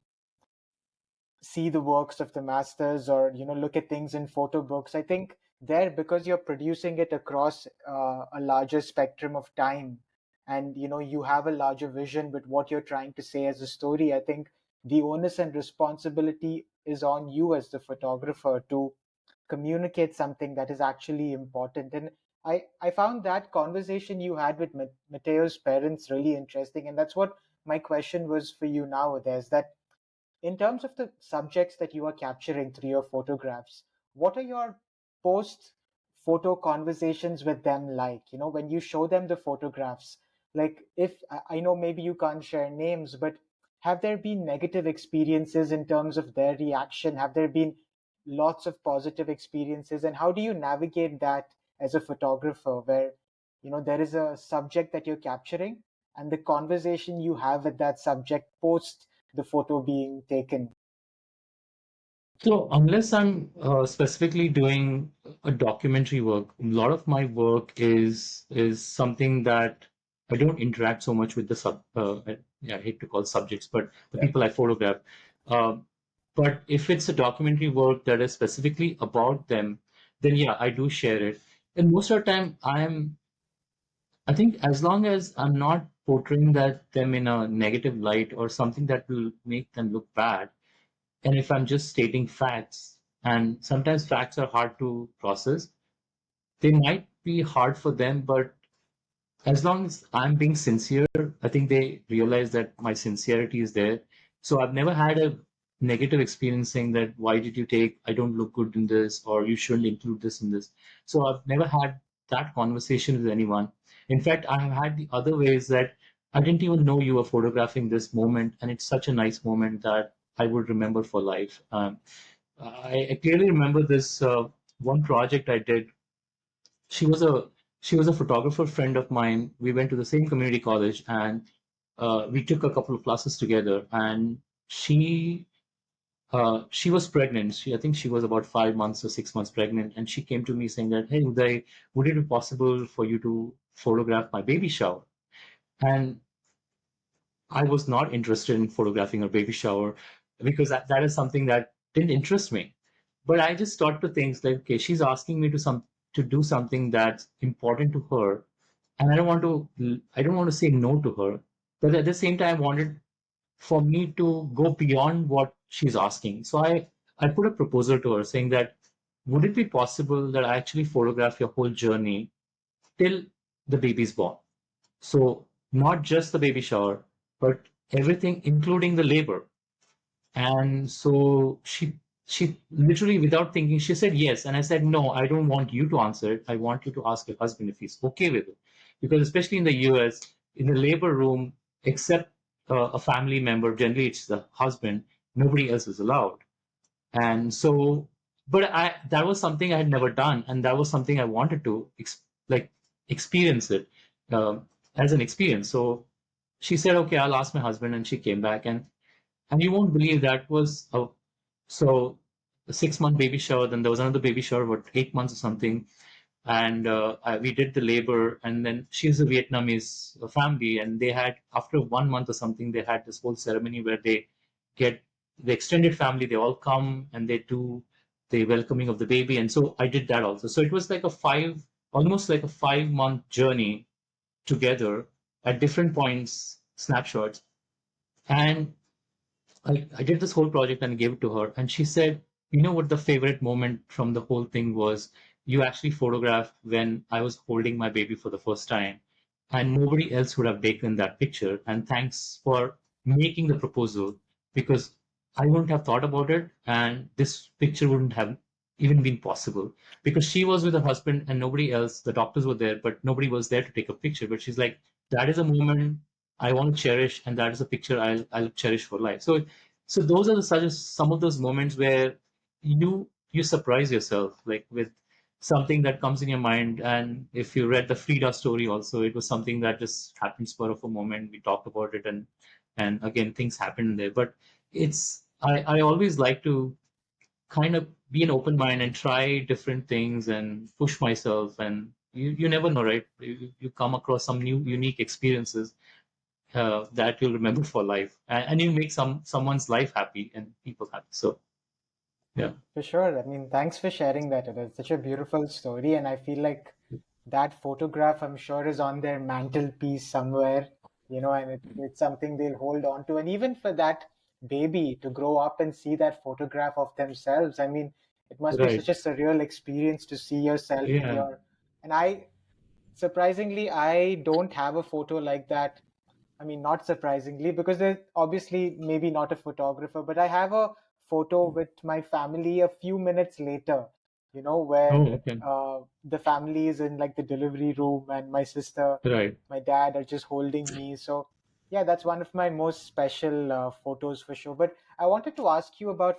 the works of the masters, or look at things in photo books, I think there, because you're producing it across a larger spectrum of time, and you have a larger vision with what you're trying to say as a story. I think the onus and responsibility is on you as the photographer to communicate something that is actually important. And I found that conversation you had with Mateo's parents really interesting, and that's what my question was for you now. There's that, in terms of the subjects that you are capturing through your photographs, what are your post photo conversations with them like? When you show them the photographs, like, if I know maybe you can't share names, but have there been negative experiences in terms of their reaction? Have there been lots of positive experiences? And how do you navigate that as a photographer, where there is a subject that you're capturing, and the conversation you have with that subject post the photo being taken? So unless I'm specifically doing a documentary work, a lot of my work is something that I don't interact so much with the I hate to call subjects, but the Yeah. people I photograph. Uh, but if it's a documentary work that is specifically about them, then yeah, I do share it. And most of the time, I think as long as I'm not portraying that them in a negative light or something that will make them look bad, and if I'm just stating facts, and sometimes facts are hard to process, they might be hard for them, but as long as I'm being sincere, I think they realize that my sincerity is there. So I've never had a negative experience saying that, why did you take, I don't look good in this, or you shouldn't include this in this. So I've never had that conversation with anyone. In fact, I have had the other ways that I didn't even know you were photographing this moment, and it's such a nice moment that I would remember for life. I clearly remember this one project I did. She was a she was a photographer friend of mine. We went to the same community college, and we took a couple of classes together. And she was pregnant. I think she was about 5 months or 6 months pregnant, and she came to me saying that, "Hey, Uday, would it be possible for you to photograph my baby shower?" And I was not interested in photographing her baby shower because that is something that didn't interest me. But I just thought to things like, okay, she's asking me to do something that's important to her, and I don't want to say no to her, but at the same time, I wanted for me to go beyond what she's asking. So I put a proposal to her saying that, would it be possible that I actually photograph your whole journey till the baby's born? So not just the baby shower, but everything, including the labor. And so she literally, without thinking, she said yes. And I said, no, I don't want you to answer it. I want you to ask your husband if he's okay with it. Because especially in the US, in the labor room, except a family member, generally it's the husband, nobody else is allowed. And so, but that was something I had never done, and that was something I wanted to like experience it as an experience. So she said, okay, I'll ask my husband, and she came back, and you won't believe that was so a 6 month baby shower. Then there was another baby shower, what 8 months or something, and we did the labor. And then she's a Vietnamese family, and they had, after 1 month or something, they had this whole ceremony where they get the extended family, they all come and they do the welcoming of the baby. And so I did that also. So it was like almost like a 5 month journey together at different points, snapshots. And I did this whole project and gave it to her. And she said, you know what the favorite moment from the whole thing was? You actually photographed when I was holding my baby for the first time. And nobody else would have taken that picture. And thanks for making the proposal, because I wouldn't have thought about it. And this picture wouldn't have even been possible, because she was with her husband and nobody else. The doctors were there, but nobody was there to take a picture. But she's like, that is a moment I want to cherish, and that is a picture I'll cherish for life. So those are some of those moments where you surprise yourself, like with something that comes in your mind. And if you read the Frida story also, it was something that just happened spur of a moment. We talked about it, and again things happened there. But I always like to kind of be an open mind and try different things and push myself. And you never know, right? You come across some new unique experiences that you'll remember for life, and you make someone's life happy and people happy. So yeah. For sure. I mean, thanks for sharing that. It is such a beautiful story, and I feel like that photograph, I'm sure, is on their mantelpiece somewhere, and it's something they'll hold on to. And even for that baby to grow up and see that photograph of themselves, I mean, it must be Right. such a surreal experience to see yourself in Yeah. your. And surprisingly, I don't have a photo like that. I mean, not surprisingly, because there's obviously maybe not a photographer, but I have a photo with my family a few minutes later, Oh, where okay. the family is in like the delivery room and my sister, Right. my dad are just holding me. So, yeah, that's one of my most special photos for sure. But I wanted to ask you about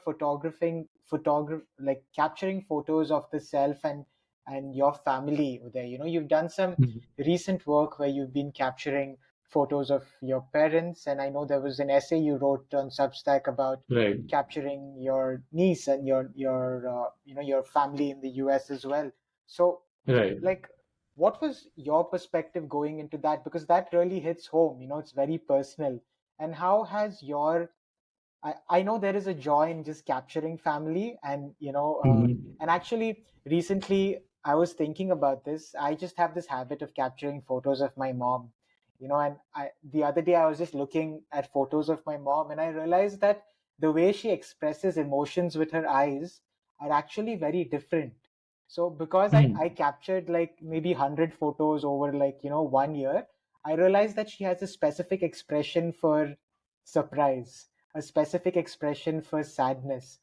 like capturing photos of the self and your family there. You've done some Mhm. recent work where you've been capturing photos of your parents, and I know there was an essay you wrote on Substack about Right. capturing your niece and your family in the US as well. So, Right. like, what was your perspective going into that? Because that really hits home. It's very personal. And how has I know there is a joy in just capturing family, Mhm. and actually recently I was thinking about this. I just have this habit of capturing photos of my mom, and the other day I was just looking at photos of my mom, and I realized that the way she expresses emotions with her eyes are actually very different. So because I Hmm. captured like maybe 100 photos over like, 1 year, I realized that she has a specific expression for surprise, a specific expression for sadness.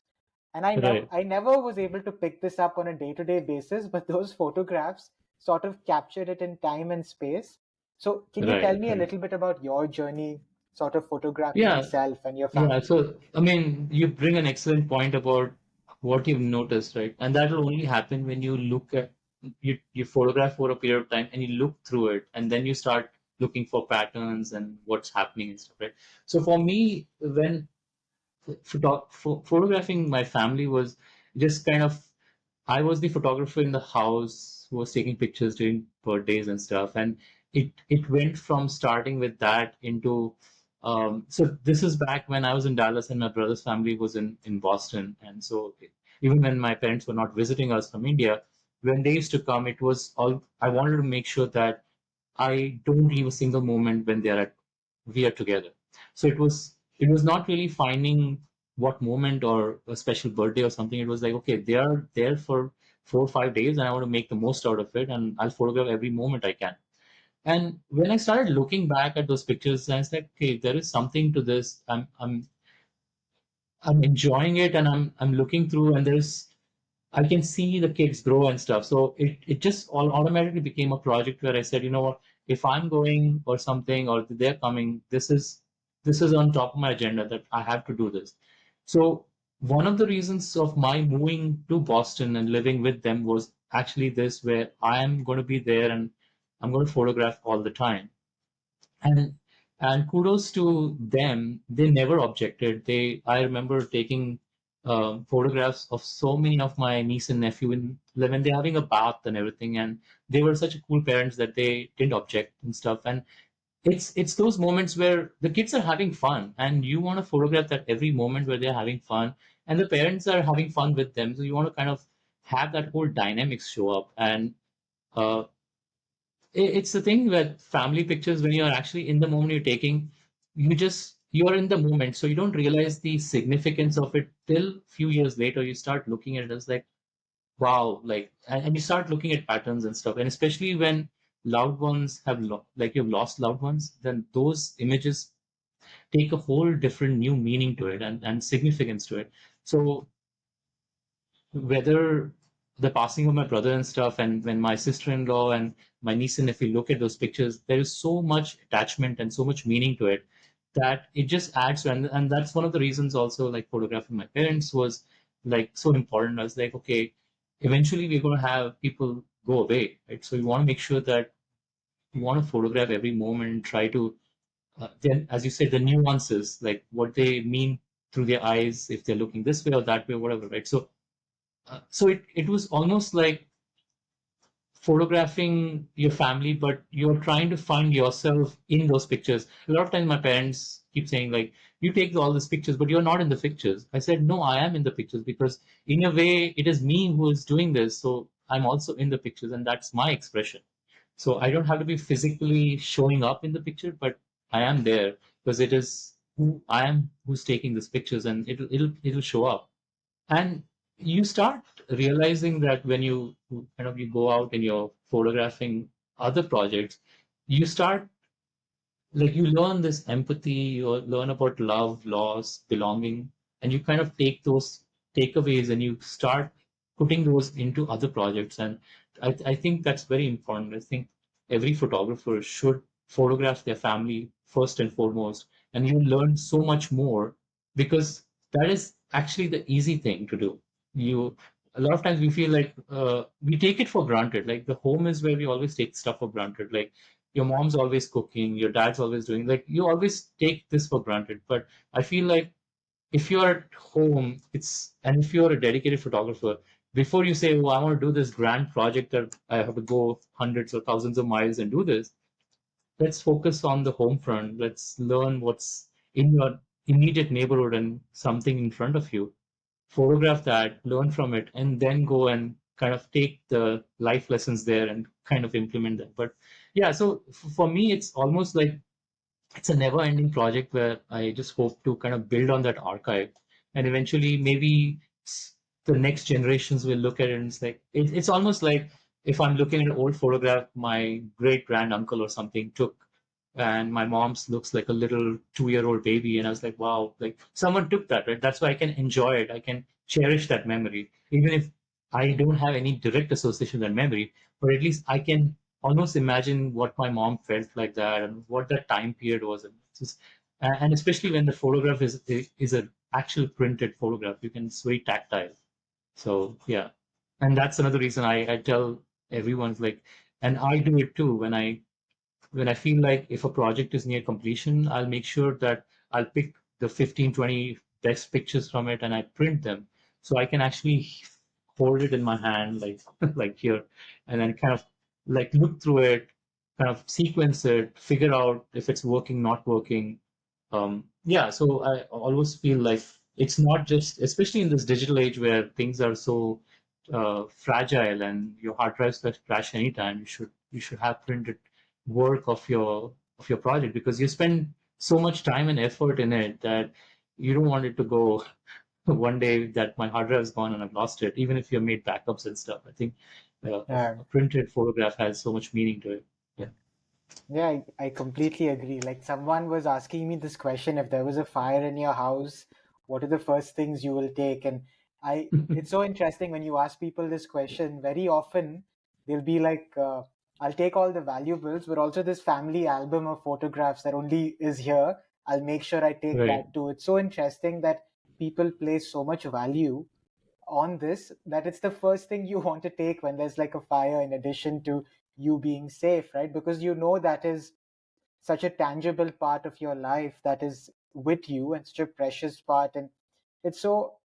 And Right, I never was able to pick this up on a day-to-day basis, but those photographs sort of captured it in time and space. So can you tell right, me a right. little bit about your journey sort of photographing Yeah, yourself and your yeah. family? So, I mean, you bring an excellent point about what you've noticed, right? And that will only happen when you look at you photograph for a period of time and you look through it, and then you start looking for patterns and what's happening and stuff, right? So for me, when photographing my family was just kind of I was the photographer in the house who was taking pictures during birthdays and stuff, and it went from starting with that into so this is back when I was in Dallas and my brother's family was in Boston, and so even when my parents were not visiting us from India, when they used to come, it was all I wanted to make sure that I don't leave a single moment when we are together. So it was not really finding what moment or a special birthday or something. It was like, okay, they are there for 4 or 5 days and I want to make the most out of it and I'll photograph every moment I can. And when I started looking back at those pictures, I was like, okay, there is something to this. I'm enjoying it and I'm looking through and there's I can see the kids grow and stuff. So it just all automatically became a project where I said, you know what, if I'm going or something or they're coming, this is on top of my agenda that I have to do this. So one of the reasons of my moving to Boston and living with them was actually this, where I am going to be there and I'm going to photograph all the time and and kudos to them, they never objected. I remember taking photographs of so many of my niece and nephew when they're having a bath and everything, and they were such a cool parents that they didn't object and stuff. And it's those moments where the kids are having fun and you want to photograph that every moment where they're having fun and the parents are having fun with them, so you want to kind of have that whole dynamics show up. And uh, it's the thing with family pictures when you're actually in the moment you're taking, you're in the moment, so you don't realize the significance of it till few years later. You start looking at it as like, wow, like, and you start looking at patterns and stuff. And especially when loved ones like you've lost loved ones, then those images take a whole different new meaning to it and significance to it. So whether the passing of my brother and stuff, and when my sister-in-law and my niece and nephew look at those pictures, there is so much attachment and so much meaning to it that it just adds to, and that's one of the reasons also like photographing my parents was like so important. I was like, okay, eventually we're going to have people go away, right? So we want to make sure that we want to photograph every moment and try to then, as you said, the nuances, like what they mean through their eyes, if they're looking this way or that way, or whatever, right? So it was almost like photographing your family, but you're trying to find yourself in those pictures. A lot of times my parents keep saying like, you take all these pictures, but you're not in the pictures. I said, no, I am in the pictures because in a way it is me who is doing this. So I'm also in the pictures and that's my expression. So I don't have to be physically showing up in the picture, but I am there because it is who I am who's taking these pictures and it'll show up. And you start realizing that when you kind of you go out and you're photographing other projects, you start like you learn this empathy, you learn about love, loss, belonging, and you kind of take those takeaways and you start putting those into other projects. And I think that's very important. I think every photographer should photograph their family first and foremost, and you learn so much more because that is actually the easy thing to do. You a lot of times we feel like we take it for granted. Like the home is where we always take stuff for granted. Like your mom's always cooking, your dad's always doing, like you always take this for granted. But I feel like if you're at home, and if you're a dedicated photographer, before you say, oh, I want to do this grand project that I have to go hundreds or thousands of miles and do this, let's focus on the home front. Let's learn what's in your immediate neighborhood and something in front of you, photograph that, learn from it, and then go and kind of take the life lessons there and kind of implement them. But yeah, so for me, it's almost like it's a never ending project where I just hope to kind of build on that archive. and eventually maybe the next generations will look at it and it's like it's almost like if I'm looking at an old photograph my great grand uncle or something took, and my mom's looks like a little 2-year-old baby, and I was like, wow, like someone took that, right? That's why I can enjoy it, I can cherish that memory, even if I don't have any direct association with that memory, but at least I can almost imagine what my mom felt like that and what that time period was. And and especially when the photograph is an actual printed photograph, you can, it's very tactile. So yeah, and that's another reason I tell everyone's like, and I do it too when I feel like if a project is near completion, I'll make sure that I'll pick the 15, 20 best pictures from it and I print them so I can actually hold it in my hand, like like here, and then kind of like look through it, kind of sequence it, figure out if it's working, not working. Yeah, so I always feel like it's not just, especially in this digital age where things are so fragile and your hard drives can crash anytime. You should have printed work of your project because you spend so much time and effort in it that you don't want it to go one day that my hard drive is gone and I've lost it, even if you've made backups and stuff. I think Yeah. a printed photograph has so much meaning to it. Yeah. Yeah, I completely agree. Like someone was asking me this question, if there was a fire in your house, what are the first things you will take? And it's so interesting when you ask people this question, very often they'll be like, I'll take all the valuables, but also this family album of photographs that only is here. I'll make sure I take Right. that too. It's so interesting that people place so much value on this that it's the first thing you want to take when there's like a fire, in addition to you being safe, right? Because you know that is such a tangible part of your life that is with you and such a precious part. And it's so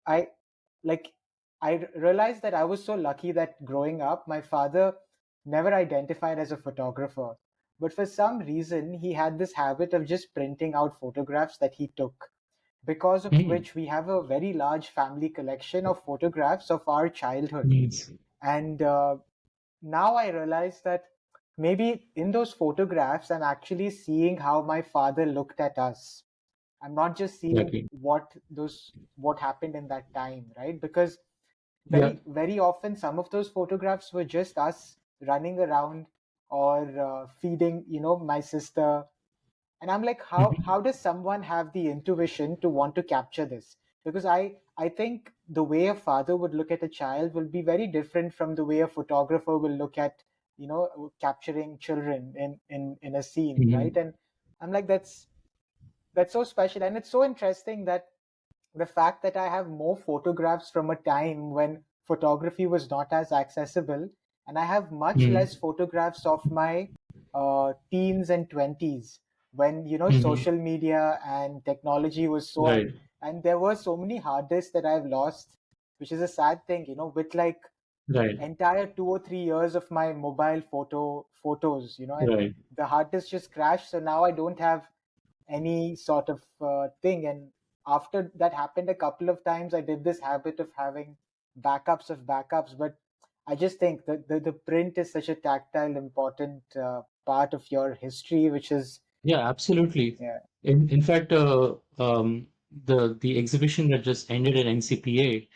like I realized that I was so lucky that growing up my father never identified as a photographer, but for some reason he had this habit of just printing out photographs that he took, because of Mm. which we have a very large family collection of photographs of our childhood. Yes. And now I realize that maybe in those photographs, I'm actually seeing how my father looked at us. I'm not just seeing Exactly. what happened in that time, right? Because Yeah. very often some of those photographs were just us running around or feeding, my sister. And I'm like, Mhm. how does someone have the intuition to want to capture this? Because I think the way a father would look at a child will be very different from the way a photographer will look at, capturing children in a scene, right? Mhm. And I'm like, that's so special. And it's so interesting that the fact that I have more photographs from a time when photography was not as accessible, and I have much less Mhm. photographs of my teens and 20s, when Mhm. social media and technology was so, Right. and there were so many hard disks that I've lost, which is a sad thing, with like Right. entire 2 or 3 years of my mobile photos, and Right. the hard disk just crashed. So now I don't have any sort of thing. And after that happened a couple of times, I did this habit of having backups of backups. But I just think that the print is such a tactile, important part of your history, which is, Yeah, absolutely. yeah, In fact, the exhibition that just ended at NCPA,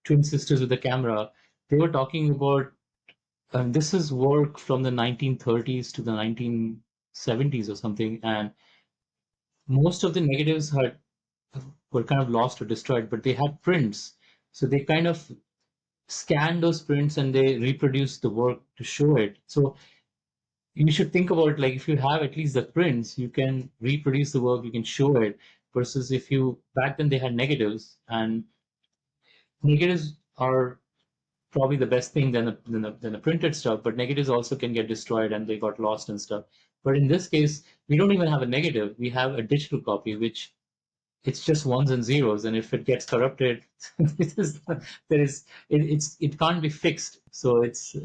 Twin Sisters with the Camera, they were talking about this is work from the 1930s to the 1970s or something, and most of the negatives had were kind of lost or destroyed, but they had prints, so they kind of scanned those prints and they reproduced the work to show it. So you should think about, like, if you have at least the prints, you can reproduce the work, you can show it, versus if you, back then they had negatives, and negatives are probably the best thing than the printed stuff, but negatives also can get destroyed and they got lost and stuff. But in this case, we don't even have a negative, we have a digital copy, which it's just ones and zeros, and if it gets corrupted, it is, it can't be fixed. So it's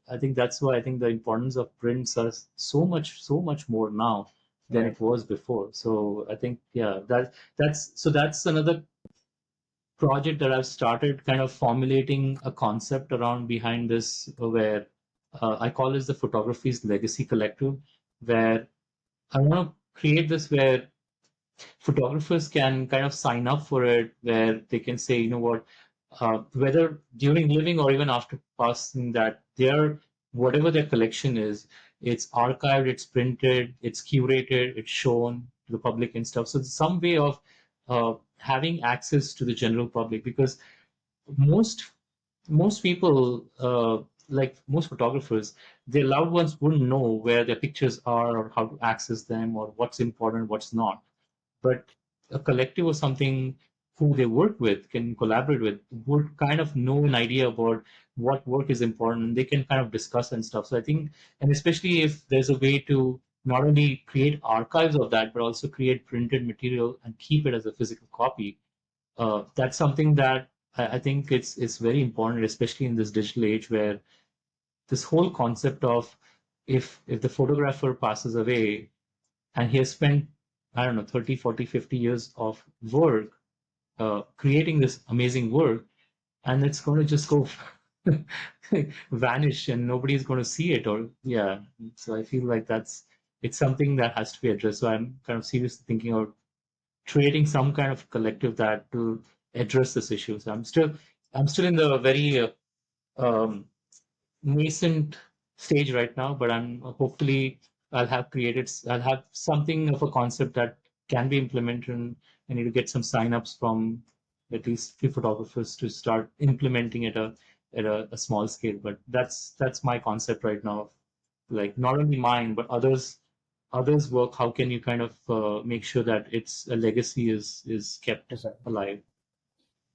I think that's why I think the importance of prints are so much more now than right, it was before. So I think, yeah, that's another project that I've started, kind of formulating a concept around behind this, where I call this the Photography's Legacy Collective, where I want to create this where photographers can kind of sign up for it, where they can say, you know what, whether during living or even after passing, that their whatever their collection is, it's archived, it's printed, it's curated, it's shown to the public and stuff. So it's some way of having access to the general public, because most most people, like most photographers, their loved ones wouldn't know where their pictures are or how to access them or what's important, what's not. But a collective or something who they work with, can collaborate with, would kind of know an idea about what work is important. They can kind of discuss and stuff. So I think, and especially if there's a way to not only create archives of that, but also create printed material and keep it as a physical copy, that's something that I think it's very important, especially in this digital age, where this whole concept of, if the photographer passes away and he has spent, I don't know, 30, 40, 50 years of work, creating this amazing work, and it's going to just go vanish and nobody's going to see it. Or yeah, so I feel like it's something that has to be addressed. So I'm kind of seriously thinking of creating some kind of collective that to address this issue. So I'm still in the very um, nascent stage right now, but I'm hopefully I'll have something of a concept that can be implemented. And I need to get some signups from at least few photographers to start implementing at a small scale. But that's my concept right now, of like not only mine but others work. How can you kind of make sure that its a legacy is kept Precisely. alive?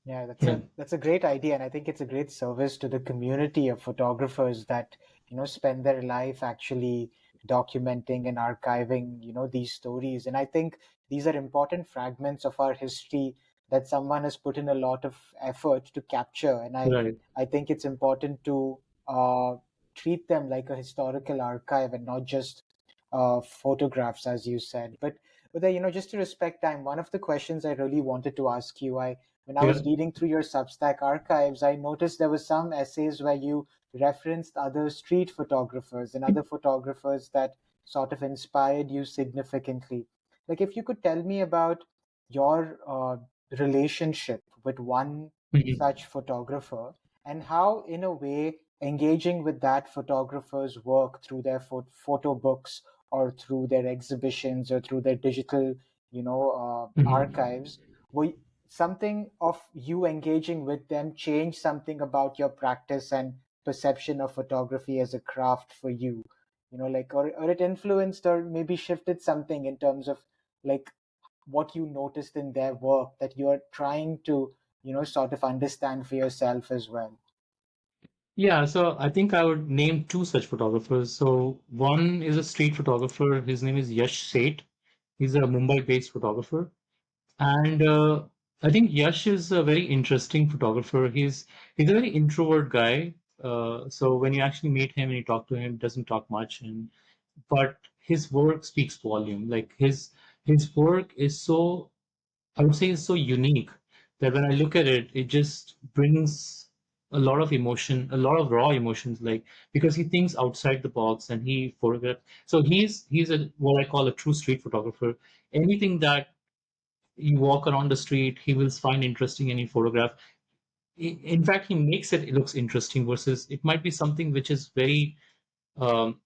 Yeah, that's Yeah, a great idea, and I think it's a great service to the community of photographers that spend their life actually documenting and archiving these stories. And I think these are important fragments of our history that someone has put in a lot of effort to capture. And right. I think it's important to uh, treat them like a historical archive and not just photographs, as you said. But just to respect time, one of the questions I really wanted to ask you, I when I Yeah. was reading through your Substack archives, I noticed there were some essays where you referenced other street photographers and other photographers that sort of inspired you significantly. Like, if you could tell me about your relationship with one Mhm. such photographer, and how, in a way, engaging with that photographer's work through their photo books or through their exhibitions or through their digital, Mhm. archives, were something of you engaging with them change something about your practice and perception of photography as a craft for you? Like, or it influenced or maybe shifted something in terms of, like, what you noticed in their work that you're trying to, sort of understand for yourself as well. Yeah, so I think I would name two such photographers. So one is a street photographer. His name is Yash Seth. He's a Mumbai-based photographer, and I think Yash is a very interesting photographer. He's a very introvert guy. So when you actually meet him and you talk to him, doesn't talk much, and but his work speaks volume. Like his work is so, I would say, is so unique that when I look at it, it just brings a lot of emotion, a lot of raw emotions, like because he thinks outside the box and he photographs. So he's a what I call a true street photographer. Anything that you walk around the street, he will find interesting and he photograph. In fact, he makes it looks interesting versus it might be something which is very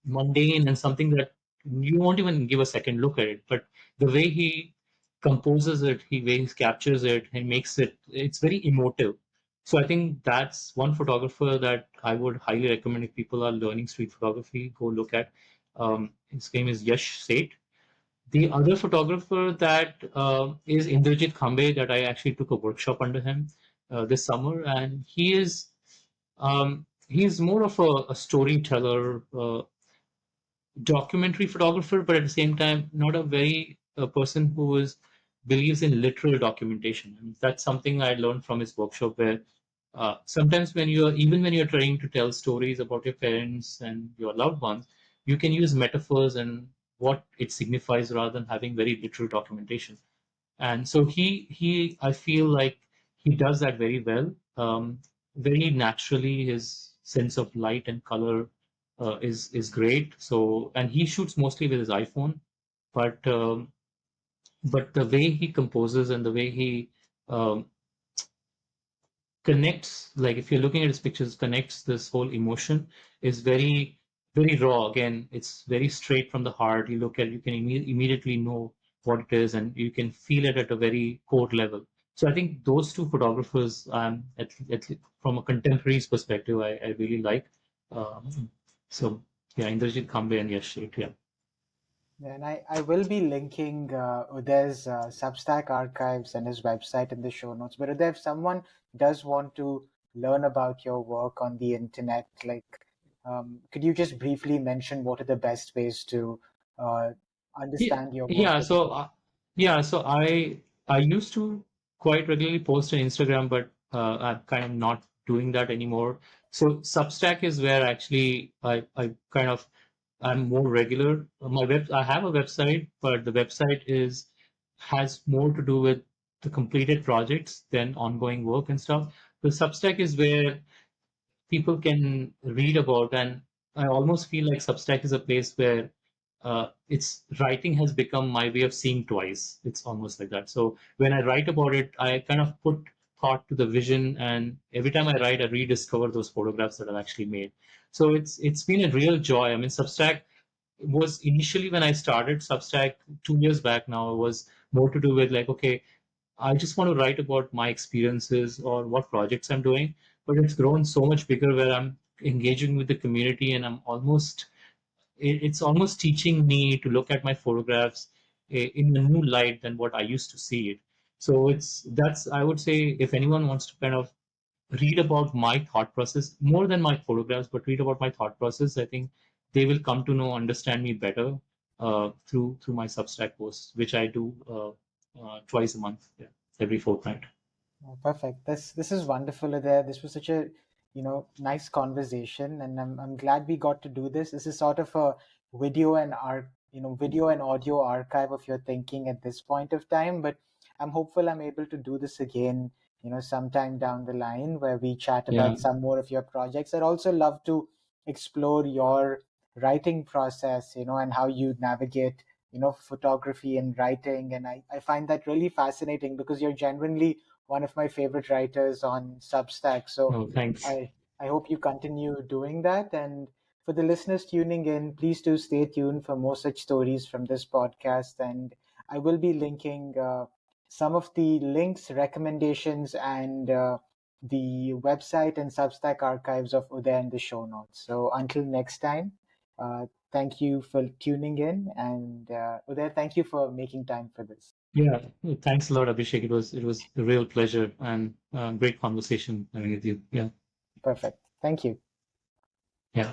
mundane and something that you won't even give a second look at it. But the way he composes it, way he captures it, and makes it, it's very emotive. So I think that's one photographer that I would highly recommend if people are learning street photography, go look at. His name is Yash Seth. The other photographer that is Indrajit Khambe, that I actually took a workshop under him this summer, and he's more of a storyteller, documentary photographer, but at the same time, not a very a person who is believes in literal documentation. And that's something I learned from his workshop, where sometimes when you're trying to tell stories about your parents and your loved ones, you can use metaphors and what it signifies rather than having very literal documentation. And so he I feel like he does that very well, very naturally. His sense of light and color is great. So, and he shoots mostly with his iPhone, but but the way he composes and the way he um, connects, like if you're looking at his pictures, connects this whole emotion is very, very raw. Again, it's very straight from the heart. You look at, you can immediately know what it is, and you can feel it at a very core level. So I think those two photographers, from a contemporary's perspective, I really like. So yeah, Indrajit Khambe and Yash Sheth, yeah. Yeah, and I will be linking Uday's Substack archives and his website in the show notes. But Uday, if someone does want to learn about your work on the internet, like, could you just briefly mention what are the best ways to uh, Yeah, understand your work? yeah. So I used to quite regularly post on Instagram, but I'm kind of not doing that anymore. So Substack is where actually I kind of I'm more regular. I have a website, but the website is has more to do with the completed projects than ongoing work and stuff. The Substack is where people can read about. And I almost feel like Substack is a place where its writing has become my way of seeing twice. It's almost like that. So when I write about it, I kind of put thought to the vision, and every time I write, I rediscover those photographs that I've actually made. So it's been a real joy. I mean, Substack was initially, when I started Substack 2 years back now, it was more to do with like, okay, I just want to write about my experiences or what projects I'm doing. But it's grown so much bigger where I'm engaging with the community, and it's almost teaching me to look at my photographs in a new light than what I used to see it. So that's, I would say, if anyone wants to kind of read about my thought process more than my photographs, but read about my thought process, I think they will come to know, understand me better through my Substack posts, which I do twice a month, yeah, every fortnight. Oh, perfect. This is wonderful, Adair. This was such a nice conversation, and I'm glad we got to do this. This is sort of a video and audio archive of your thinking at this point of time. But I'm hopeful I'm able to do this again, sometime down the line where we chat Yeah. about some more of your projects. I'd also love to explore your writing process, and how you navigate, photography and writing. And I find that really fascinating because you're genuinely one of my favorite writers on Substack. So No, thanks. I hope you continue doing that. And for the listeners tuning in, please do stay tuned for more such stories from this podcast. And I will be linking some of the links, recommendations, and the website and Substack archives of Uday in the show notes. So until next time, thank you for tuning in. And Uday, thank you for making time for this. Yeah, thanks a lot, Abhishek. It was a real pleasure and great conversation having with you. Yeah, Perfect. Thank you. yeah.